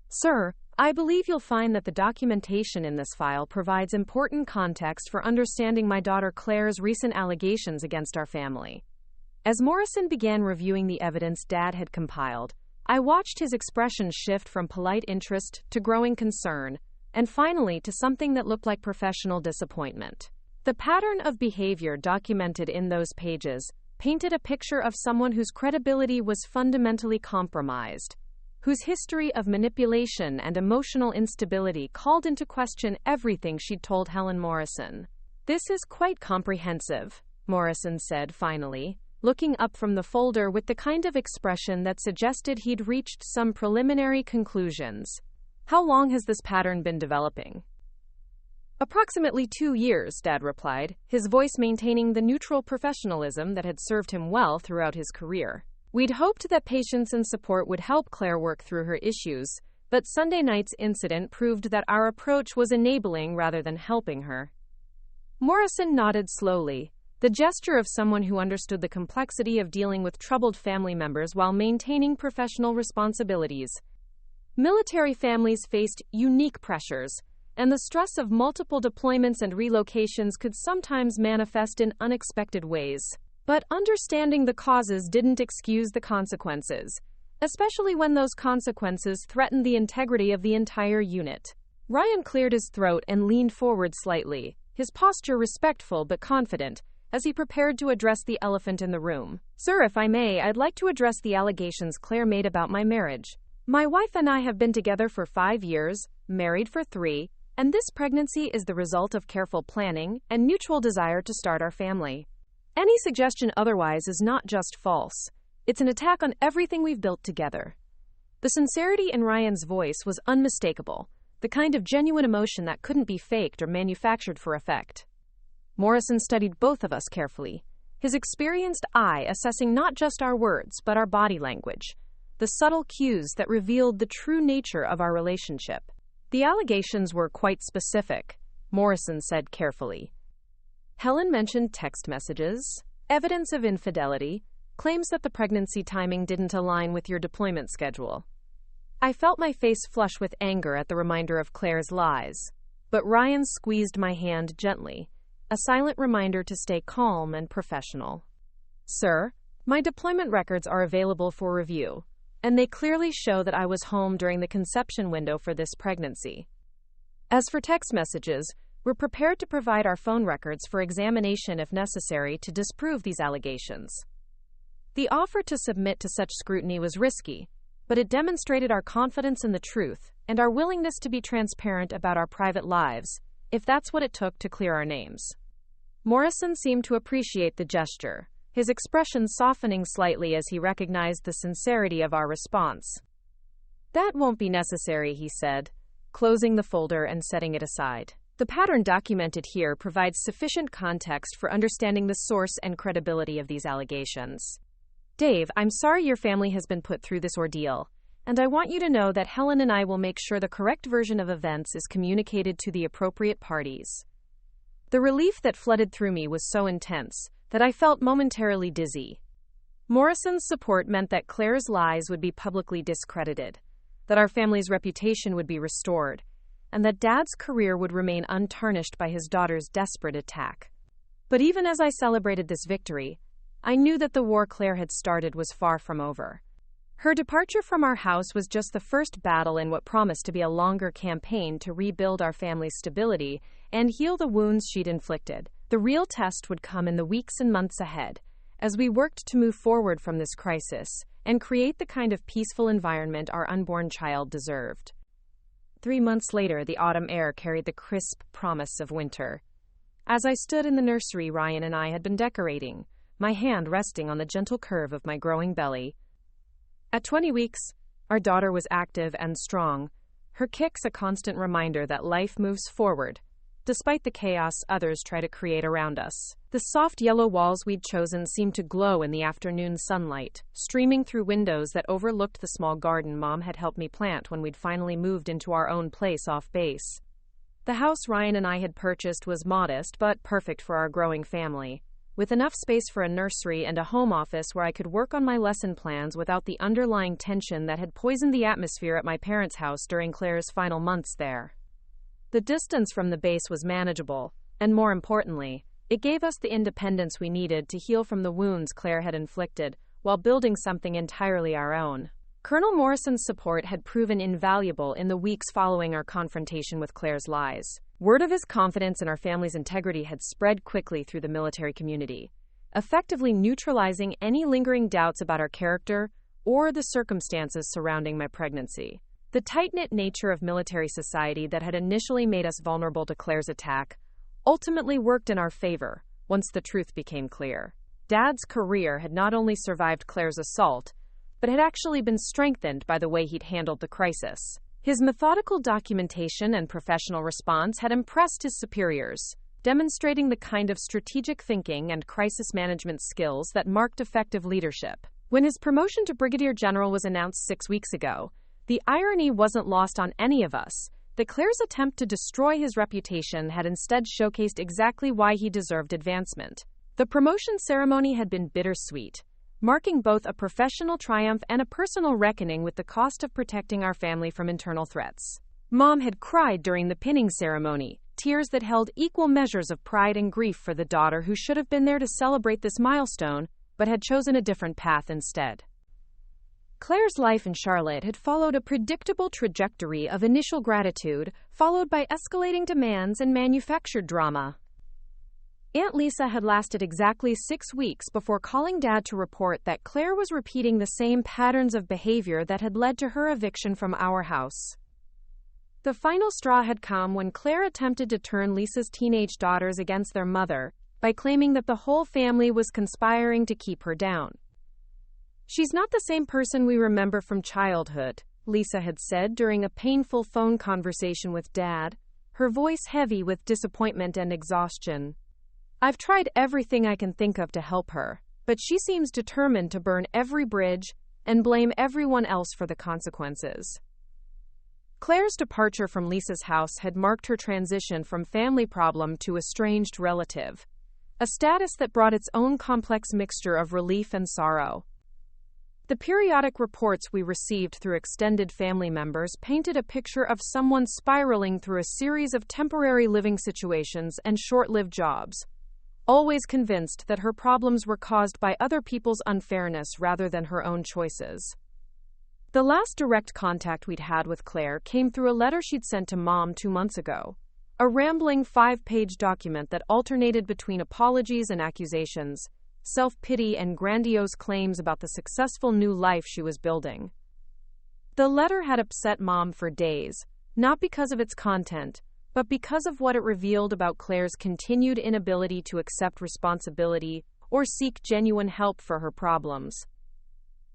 "Sir, I believe you'll find that the documentation in this file provides important context for understanding my daughter Claire's recent allegations against our family. As Morrison began reviewing the evidence Dad had compiled, I watched his expression shift from polite interest to growing concern, and finally to something that looked like professional disappointment. The pattern of behavior documented in those pages painted a picture of someone whose credibility was fundamentally compromised, whose history of manipulation and emotional instability called into question everything she'd told Helen Morrison. "This is quite comprehensive," Morrison said finally, looking up from the folder with the kind of expression that suggested he'd reached some preliminary conclusions. "How long has this pattern been developing?" "Approximately 2 years," Dad replied, his voice maintaining the neutral professionalism that had served him well throughout his career. "We'd hoped that patience and support would help Claire work through her issues, but Sunday night's incident proved that our approach was enabling rather than helping her." Morrison nodded slowly, the gesture of someone who understood the complexity of dealing with troubled family members while maintaining professional responsibilities. Military families faced unique pressures, and the stress of multiple deployments and relocations could sometimes manifest in unexpected ways. But understanding the causes didn't excuse the consequences, especially when those consequences threatened the integrity of the entire unit. Ryan cleared his throat and leaned forward slightly, his posture respectful but confident, as he prepared to address the elephant in the room. "Sir, if I may, I'd like to address the allegations Claire made about my marriage. My wife and I have been together for 5 years, married for 3, and this pregnancy is the result of careful planning and mutual desire to start our family. Any suggestion otherwise is not just false. It's an attack on everything we've built together." The sincerity in Ryan's voice was unmistakable, the kind of genuine emotion that couldn't be faked or manufactured for effect. Morrison studied both of us carefully, his experienced eye assessing not just our words but our body language, the subtle cues that revealed the true nature of our relationship. "The allegations were quite specific," Morrison said carefully. "Helen mentioned text messages, evidence of infidelity, claims that the pregnancy timing didn't align with your deployment schedule." I felt my face flush with anger at the reminder of Claire's lies, but Ryan squeezed my hand gently, a silent reminder to stay calm and professional. "Sir, my deployment records are available for review, and they clearly show that I was home during the conception window for this pregnancy. As for text messages, we're prepared to provide our phone records for examination if necessary to disprove these allegations." The offer to submit to such scrutiny was risky, but it demonstrated our confidence in the truth and our willingness to be transparent about our private lives, if that's what it took to clear our names. Morrison seemed to appreciate the gesture, his expression softening slightly as he recognized the sincerity of our response. "That won't be necessary," he said, closing the folder and setting it aside. "The pattern documented here provides sufficient context for understanding the source and credibility of these allegations. Dave, I'm sorry your family has been put through this ordeal, and I want you to know that Helen and I will make sure the correct version of events is communicated to the appropriate parties." The relief that flooded through me was so intense that I felt momentarily dizzy. Morrison's support meant that Claire's lies would be publicly discredited, that our family's reputation would be restored, and that Dad's career would remain untarnished by his daughter's desperate attack. But even as I celebrated this victory, I knew that the war Claire had started was far from over. Her departure from our house was just the first battle in what promised to be a longer campaign to rebuild our family's stability and heal the wounds she'd inflicted. The real test would come in the weeks and months ahead, as we worked to move forward from this crisis and create the kind of peaceful environment our unborn child deserved. 3 months later, the autumn air carried the crisp promise of winter. As I stood in the nursery Ryan and I had been decorating, my hand resting on the gentle curve of my growing belly. At 20 weeks, our daughter was active and strong, her kicks a constant reminder that life moves forward, despite the chaos others try to create around us. The soft yellow walls we'd chosen seemed to glow in the afternoon sunlight, streaming through windows that overlooked the small garden Mom had helped me plant when we'd finally moved into our own place off base. The house Ryan and I had purchased was modest but perfect for our growing family. with enough space for a nursery and a home office where I could work on my lesson plans without the underlying tension that had poisoned the atmosphere at my parents' house during Claire's final months there. The distance from the base was manageable, and more importantly, it gave us the independence we needed to heal from the wounds Claire had inflicted, while building something entirely our own. Colonel Morrison's support had proven invaluable in the weeks following our confrontation with Claire's lies. Word of his confidence in our family's integrity had spread quickly through the military community, effectively neutralizing any lingering doubts about our character or the circumstances surrounding my pregnancy. The tight-knit nature of military society that had initially made us vulnerable to Claire's attack ultimately worked in our favor once the truth became clear. Dad's career had not only survived Claire's assault, but had actually been strengthened by the way he'd handled the crisis. His methodical documentation and professional response had impressed his superiors, demonstrating the kind of strategic thinking and crisis management skills that marked effective leadership. When his promotion to brigadier general was announced 6 weeks ago, the irony wasn't lost on any of us that Claire's attempt to destroy his reputation had instead showcased exactly why he deserved advancement. The promotion ceremony had been bittersweet, marking both a professional triumph and a personal reckoning with the cost of protecting our family from internal threats. Mom had cried during the pinning ceremony, tears that held equal measures of pride and grief for the daughter who should have been there to celebrate this milestone, but had chosen a different path instead. Claire's life in Charlotte had followed a predictable trajectory of initial gratitude, followed by escalating demands and manufactured drama. Aunt Lisa had lasted exactly 6 weeks before calling Dad to report that Claire was repeating the same patterns of behavior that had led to her eviction from our house. The final straw had come when Claire attempted to turn Lisa's teenage daughters against their mother by claiming that the whole family was conspiring to keep her down. "She's not the same person we remember from childhood," Lisa had said during a painful phone conversation with Dad, her voice heavy with disappointment and exhaustion. "I've tried everything I can think of to help her, but she seems determined to burn every bridge and blame everyone else for the consequences." Claire's departure from Lisa's house had marked her transition from family problem to estranged relative, a status that brought its own complex mixture of relief and sorrow. The periodic reports we received through extended family members painted a picture of someone spiraling through a series of temporary living situations and short-lived jobs, always convinced that her problems were caused by other people's unfairness rather than her own choices. The last direct contact we'd had with Claire came through a letter she'd sent to Mom 2 months ago, a rambling 5-page document that alternated between apologies and accusations, self-pity and grandiose claims about the successful new life she was building. The letter had upset Mom for days, not because of its content, but because of what it revealed about Claire's continued inability to accept responsibility or seek genuine help for her problems.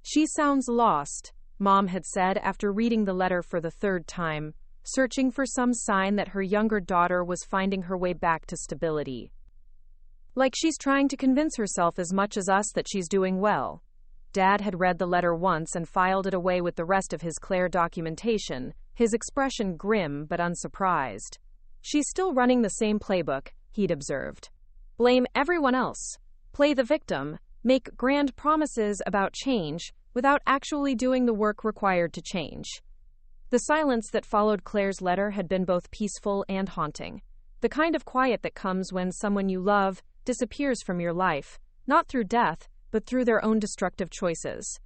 "She sounds lost," Mom had said after reading the letter for the 3rd time, searching for some sign that her younger daughter was finding her way back to stability. "Like she's trying to convince herself as much as us that she's doing well." Dad had read the letter once and filed it away with the rest of his Claire documentation, his expression grim but unsurprised. "She's still running the same playbook," he'd observed. "Blame everyone else, play the victim, make grand promises about change without actually doing the work required to change." The silence that followed Claire's letter had been both peaceful and haunting, the kind of quiet that comes when someone you love disappears from your life, not through death, but through their own destructive choices.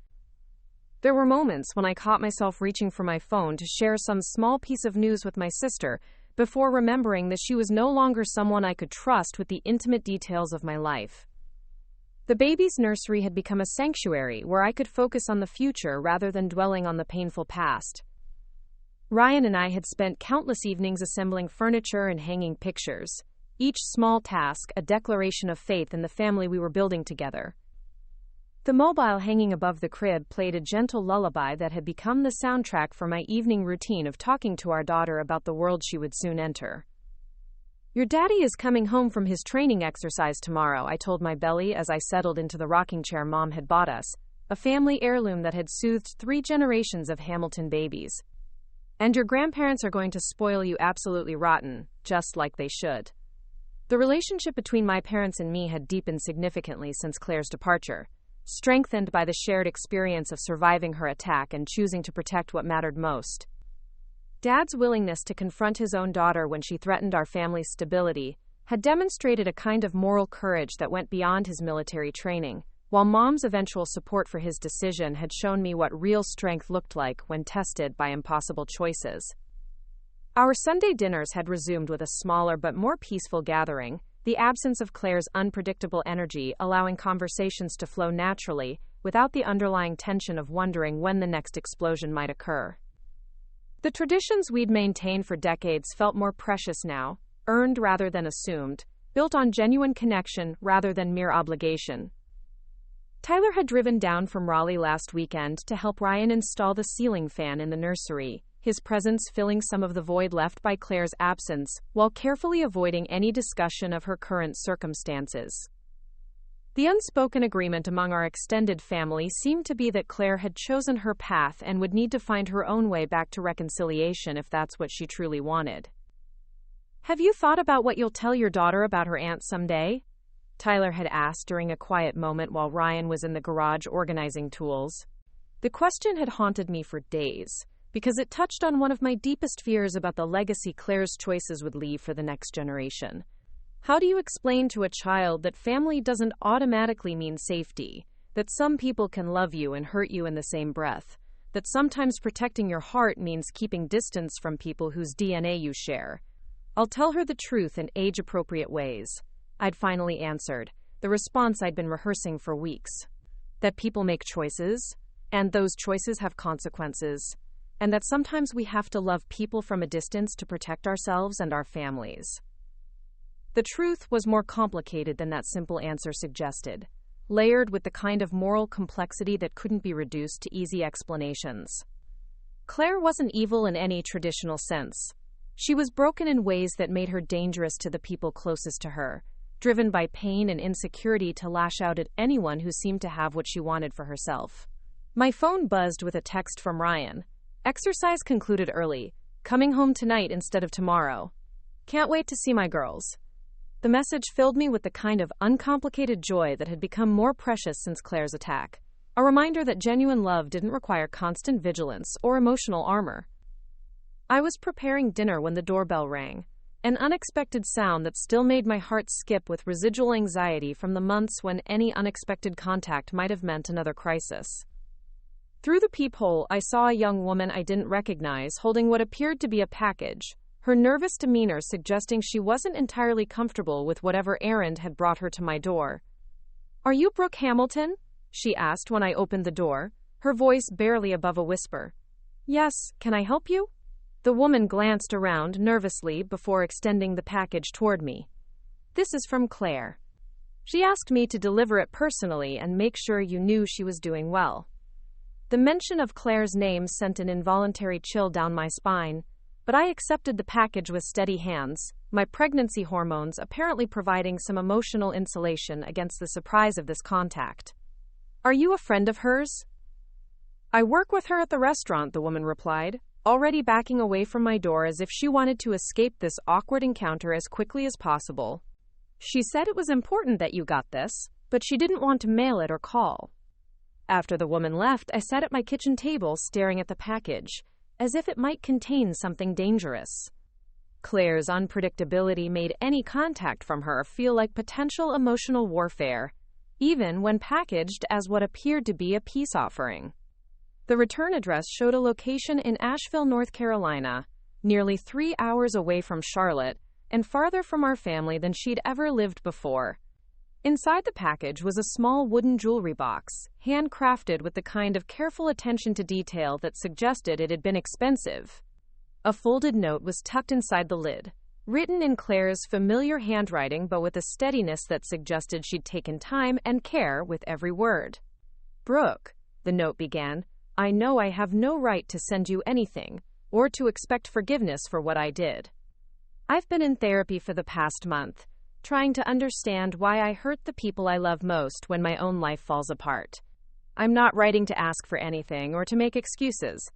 There were moments when I caught myself reaching for my phone to share some small piece of news with my sister before remembering that she was no longer someone I could trust with the intimate details of my life. The baby's nursery had become a sanctuary where I could focus on the future rather than dwelling on the painful past. Ryan and I had spent countless evenings assembling furniture and hanging pictures, each small task a declaration of faith in the family we were building together. The mobile hanging above the crib played a gentle lullaby that had become the soundtrack for my evening routine of talking to our daughter about the world she would soon enter. "Your daddy is coming home from his training exercise tomorrow," I told my belly as I settled into the rocking chair Mom had bought us, a family heirloom that had soothed 3 generations of Hamilton babies. "And your grandparents are going to spoil you absolutely rotten, just like they should." The relationship between my parents and me had deepened significantly since Claire's departure, strengthened by the shared experience of surviving her attack and choosing to protect what mattered most. Dad's willingness to confront his own daughter when she threatened our family's stability had demonstrated a kind of moral courage that went beyond his military training, while Mom's eventual support for his decision had shown me what real strength looked like when tested by impossible choices. Our Sunday dinners had resumed with a smaller but more peaceful gathering, the absence of Claire's unpredictable energy allowing conversations to flow naturally without the underlying tension of wondering when the next explosion might occur. The traditions we'd maintained for decades felt more precious now, earned rather than assumed, built on genuine connection rather than mere obligation. Tyler had driven down from Raleigh last weekend to help Ryan install the ceiling fan in the nursery, his presence filling some of the void left by Claire's absence, while carefully avoiding any discussion of her current circumstances. The unspoken agreement among our extended family seemed to be that Claire had chosen her path and would need to find her own way back to reconciliation if that's what she truly wanted. "Have you thought about what you'll tell your daughter about her aunt someday?" Tyler had asked during a quiet moment while Ryan was in the garage organizing tools. The question had haunted me for days, because it touched on one of my deepest fears about the legacy Claire's choices would leave for the next generation. How do you explain to a child that family doesn't automatically mean safety, that some people can love you and hurt you in the same breath, that sometimes protecting your heart means keeping distance from people whose DNA you share? "I'll tell her the truth in age-appropriate ways," I'd finally answered, the response I'd been rehearsing for weeks. That people make choices, and those choices have consequences, and that sometimes we have to love people from a distance to protect ourselves and our families. The truth was more complicated than that simple answer suggested, layered with the kind of moral complexity that couldn't be reduced to easy explanations. Claire wasn't evil in any traditional sense. She was broken in ways that made her dangerous to the people closest to her, driven by pain and insecurity to lash out at anyone who seemed to have what she wanted for herself. My phone buzzed with a text from Ryan. "Exercise concluded early. Coming home tonight instead of tomorrow. Can't wait to see my girls." The message filled me with the kind of uncomplicated joy that had become more precious since Claire's attack. A reminder that genuine love didn't require constant vigilance or emotional armor. I was preparing dinner when the doorbell rang, an unexpected sound that still made my heart skip with residual anxiety from the months when any unexpected contact might have meant another crisis. Through the peephole, I saw a young woman I didn't recognize holding what appeared to be a package, her nervous demeanor suggesting she wasn't entirely comfortable with whatever errand had brought her to my door. "Are you Brooke Hamilton?" she asked when I opened the door, her voice barely above a whisper. "Yes, can I help you?" The woman glanced around nervously before extending the package toward me. "This is from Claire. She asked me to deliver it personally and make sure you knew she was doing well." The mention of Claire's name sent an involuntary chill down my spine, but I accepted the package with steady hands, my pregnancy hormones apparently providing some emotional insulation against the surprise of this contact. "Are you a friend of hers?" "I work with her at the restaurant," the woman replied, already backing away from my door as if she wanted to escape this awkward encounter as quickly as possible. "She said it was important that you got this, but she didn't want to mail it or call." After the woman left, I sat at my kitchen table staring at the package, as if it might contain something dangerous. Claire's unpredictability made any contact from her feel like potential emotional warfare, even when packaged as what appeared to be a peace offering. The return address showed a location in Asheville, North Carolina, nearly 3 hours away from Charlotte, and farther from our family than she'd ever lived before. Inside the package was a small wooden jewelry box, handcrafted with the kind of careful attention to detail that suggested it had been expensive. A folded note was tucked inside the lid, written in Claire's familiar handwriting but with a steadiness that suggested she'd taken time and care with every word. "Brooke," the note began, "I know I have no right to send you anything, or to expect forgiveness for what I did. I've been in therapy for the past month, trying to understand why I hurt the people I love most when my own life falls apart. I'm not writing to ask for anything or to make excuses.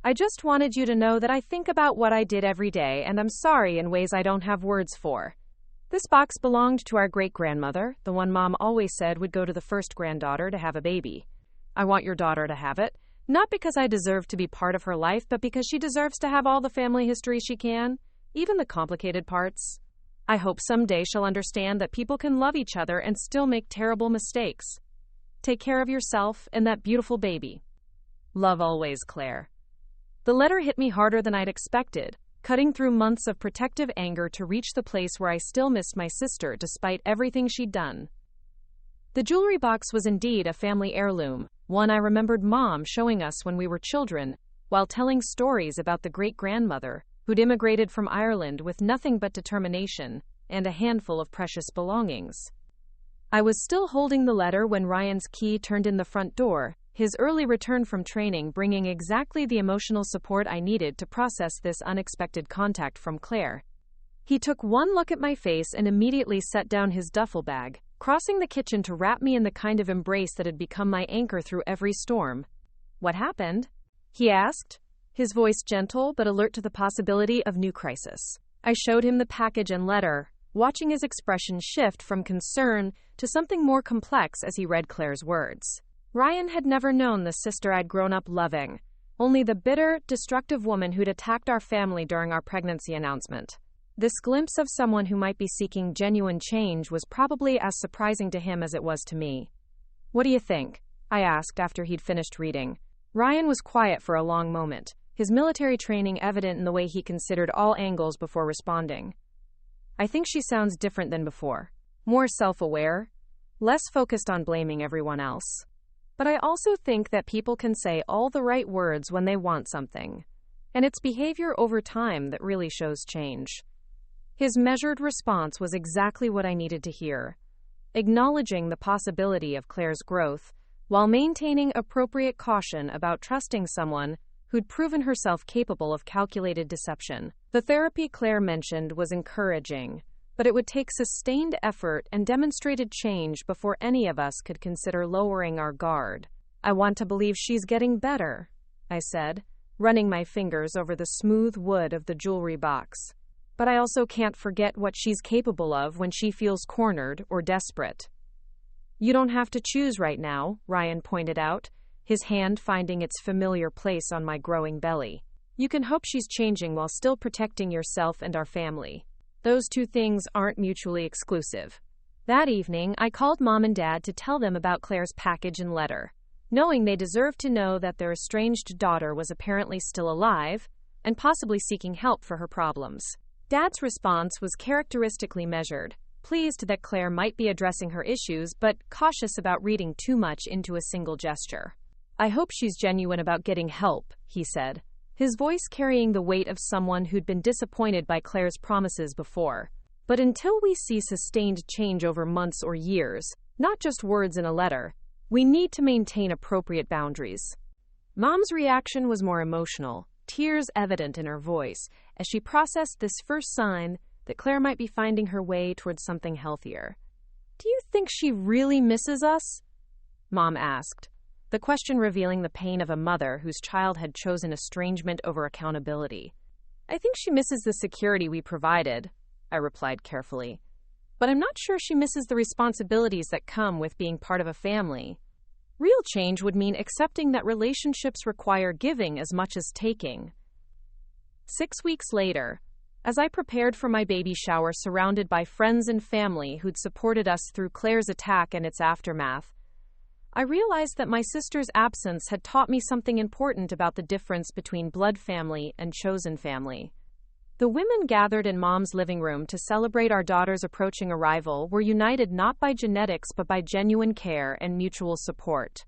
I just wanted you to know that I think about what I did every day and I'm sorry in ways I don't have words for. This box belonged to our great-grandmother, the one Mom always said would go to the first granddaughter to have a baby. I want your daughter to have it, not because I deserve to be part of her life, but because she deserves to have all the family history she can, even the complicated parts. I hope someday she'll understand that people can love each other and still make terrible mistakes. Take care of yourself and that beautiful baby. Love always, Claire. The letter hit me harder than I'd expected, cutting through months of protective anger to reach the place where I still missed my sister despite everything she'd done. The jewelry box was indeed a family heirloom, one I remembered Mom showing us when we were children, while telling stories about the great-grandmother who'd immigrated from Ireland with nothing but determination and a handful of precious belongings. I was still holding the letter when Ryan's key turned in the front door, his early return from training bringing exactly the emotional support I needed to process this unexpected contact from Claire. He took one look at my face and immediately set down his duffel bag, crossing the kitchen to wrap me in the kind of embrace that had become my anchor through every storm. "What happened?" he asked, his voice gentle but alert to the possibility of new crisis. I showed him the package and letter, watching his expression shift from concern to something more complex as he read Claire's words. Ryan had never known the sister I'd grown up loving, only the bitter, destructive woman who'd attacked our family during our pregnancy announcement. This glimpse of someone who might be seeking genuine change was probably as surprising to him as it was to me. "What do you think?" I asked after he'd finished reading. Ryan was quiet for a long moment, his military training evident in the way he considered all angles before responding. "I think she sounds different than before. More self-aware, less focused on blaming everyone else. But I also think that people can say all the right words when they want something, and it's behavior over time that really shows change." His measured response was exactly what I needed to hear, acknowledging the possibility of Claire's growth, while maintaining appropriate caution about trusting someone who'd proven herself capable of calculated deception. The therapy Claire mentioned was encouraging, but it would take sustained effort and demonstrated change before any of us could consider lowering our guard. "I want to believe she's getting better," I said, running my fingers over the smooth wood of the jewelry box. "But I also can't forget what she's capable of when she feels cornered or desperate." "You don't have to choose right now," Ryan pointed out, his hand finding its familiar place on my growing belly. "You can hope she's changing while still protecting yourself and our family. Those two things aren't mutually exclusive." That evening, I called Mom and Dad to tell them about Claire's package and letter, knowing they deserved to know that their estranged daughter was apparently still alive and possibly seeking help for her problems. Dad's response was characteristically measured, pleased that Claire might be addressing her issues, but cautious about reading too much into a single gesture. "I hope she's genuine about getting help," he said, his voice carrying the weight of someone who'd been disappointed by Claire's promises before. "But until we see sustained change over months or years, not just words in a letter, we need to maintain appropriate boundaries." Mom's reaction was more emotional, tears evident in her voice, as she processed this first sign that Claire might be finding her way towards something healthier. "Do you think she really misses us?" Mom asked, the question revealing the pain of a mother whose child had chosen estrangement over accountability. "I think she misses the security we provided," I replied carefully. "But I'm not sure she misses the responsibilities that come with being part of a family. Real change would mean accepting that relationships require giving as much as taking." 6 weeks later, as I prepared for my baby shower surrounded by friends and family who'd supported us through Claire's attack and its aftermath, I realized that my sister's absence had taught me something important about the difference between blood family and chosen family. The women gathered in Mom's living room to celebrate our daughter's approaching arrival were united not by genetics but by genuine care and mutual support.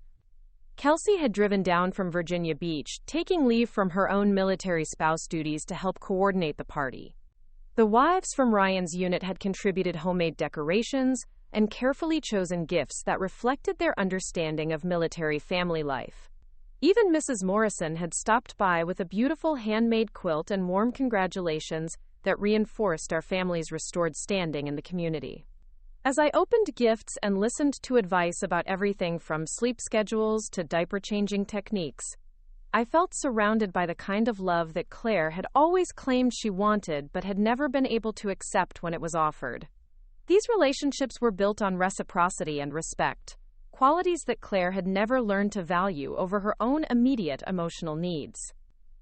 Kelsey had driven down from Virginia Beach, taking leave from her own military spouse duties to help coordinate the party. The wives from Ryan's unit had contributed homemade decorations and carefully chosen gifts that reflected their understanding of military family life. Even Mrs. Morrison had stopped by with a beautiful handmade quilt and warm congratulations that reinforced our family's restored standing in the community. As I opened gifts and listened to advice about everything from sleep schedules to diaper-changing techniques, I felt surrounded by the kind of love that Claire had always claimed she wanted but had never been able to accept when it was offered. These relationships were built on reciprocity and respect, qualities that Claire had never learned to value over her own immediate emotional needs.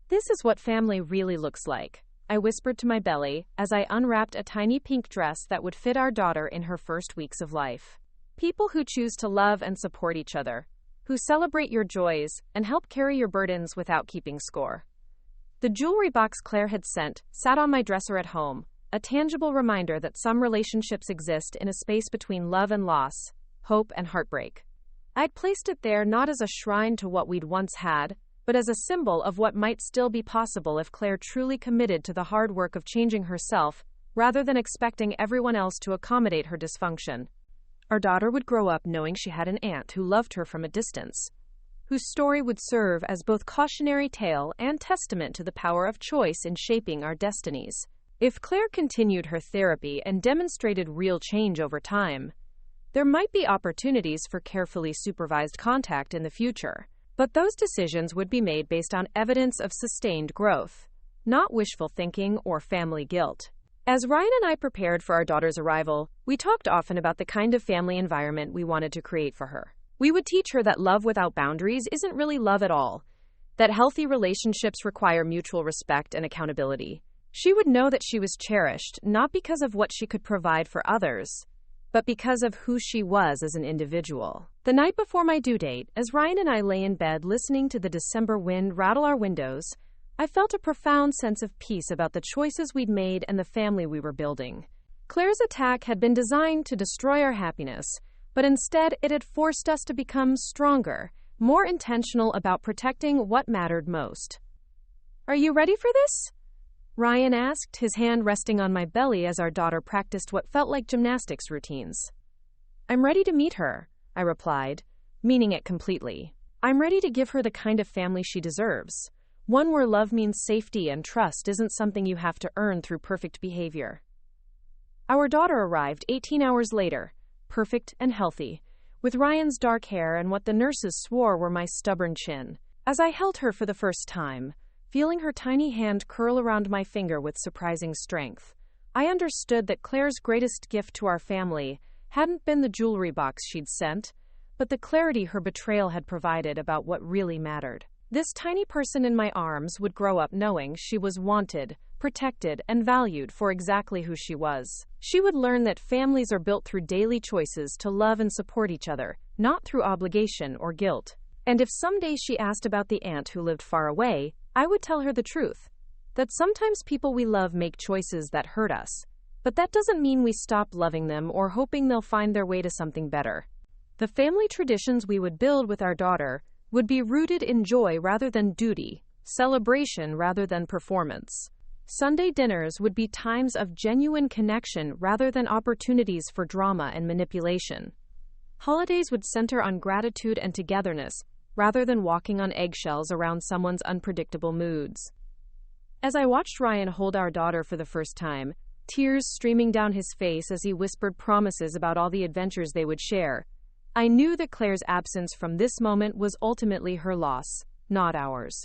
"This is what family really looks like," I whispered to my belly as I unwrapped a tiny pink dress that would fit our daughter in her first weeks of life. People who choose to love and support each other, who celebrate your joys and help carry your burdens without keeping score. The jewelry box Claire had sent sat on my dresser at home, a tangible reminder that some relationships exist in a space between love and loss, hope and heartbreak. I'd placed it there not as a shrine to what we'd once had, but as a symbol of what might still be possible if Claire truly committed to the hard work of changing herself, rather than expecting everyone else to accommodate her dysfunction. Our daughter would grow up knowing she had an aunt who loved her from a distance, whose story would serve as both cautionary tale and testament to the power of choice in shaping our destinies. If Claire continued her therapy and demonstrated real change over time, there might be opportunities for carefully supervised contact in the future. But those decisions would be made based on evidence of sustained growth, not wishful thinking or family guilt. As Ryan and I prepared for our daughter's arrival, we talked often about the kind of family environment we wanted to create for her. We would teach her that love without boundaries isn't really love at all, that healthy relationships require mutual respect and accountability. She would know that she was cherished, not because of what she could provide for others, but because of who she was as an individual. The night before my due date, as Ryan and I lay in bed listening to the December wind rattle our windows, I felt a profound sense of peace about the choices we'd made and the family we were building. Claire's attack had been designed to destroy our happiness, but instead it had forced us to become stronger, more intentional about protecting what mattered most. "Are you ready for this?" Ryan asked, his hand resting on my belly as our daughter practiced what felt like gymnastics routines. "I'm ready to meet her," I replied, meaning it completely. "I'm ready to give her the kind of family she deserves, one where love means safety and trust isn't something you have to earn through perfect behavior." Our daughter arrived 18 hours later, perfect and healthy, with Ryan's dark hair and what the nurses swore were my stubborn chin. As I held her for the first time, feeling her tiny hand curl around my finger with surprising strength, I understood that Claire's greatest gift to our family hadn't been the jewelry box she'd sent, but the clarity her betrayal had provided about what really mattered. This tiny person in my arms would grow up knowing she was wanted, protected, and valued for exactly who she was. She would learn that families are built through daily choices to love and support each other, not through obligation or guilt. And if someday she asked about the aunt who lived far away, I would tell her the truth, that sometimes people we love make choices that hurt us, but that doesn't mean we stop loving them or hoping they'll find their way to something better. The family traditions we would build with our daughter would be rooted in joy rather than duty, celebration rather than performance. Sunday dinners would be times of genuine connection rather than opportunities for drama and manipulation. Holidays would center on gratitude and togetherness rather than walking on eggshells around someone's unpredictable moods. As I watched Ryan hold our daughter for the first time, tears streaming down his face as he whispered promises about all the adventures they would share, I knew that Claire's absence from this moment was ultimately her loss, not ours.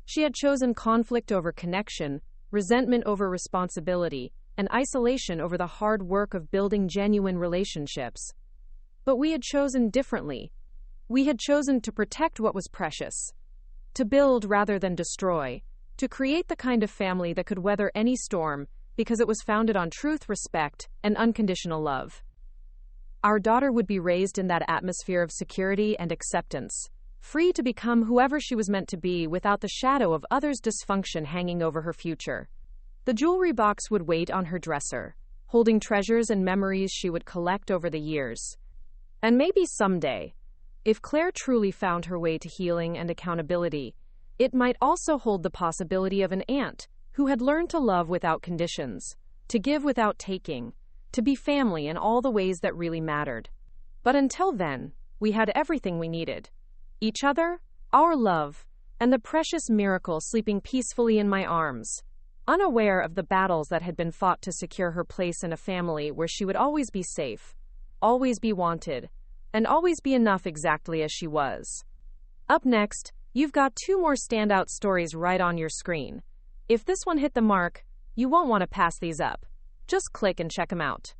She had chosen conflict over connection, resentment over responsibility, and isolation over the hard work of building genuine relationships. But we had chosen differently. We had chosen to protect what was precious, to build rather than destroy, to create the kind of family that could weather any storm because it was founded on truth, respect, and unconditional love. Our daughter would be raised in that atmosphere of security and acceptance, free to become whoever she was meant to be without the shadow of others' dysfunction hanging over her future. The jewelry box would wait on her dresser, holding treasures and memories she would collect over the years. And maybe someday, if Claire truly found her way to healing and accountability, it might also hold the possibility of an aunt who had learned to love without conditions, to give without taking, to be family in all the ways that really mattered. But until then, we had everything we needed. Each other, our love, and the precious miracle sleeping peacefully in my arms, unaware of the battles that had been fought to secure her place in a family where she would always be safe, always be wanted, and always be enough exactly as she was. Up next, you've got 2 more standout stories right on your screen. If this one hit the mark, you won't want to pass these up. Just click and check them out.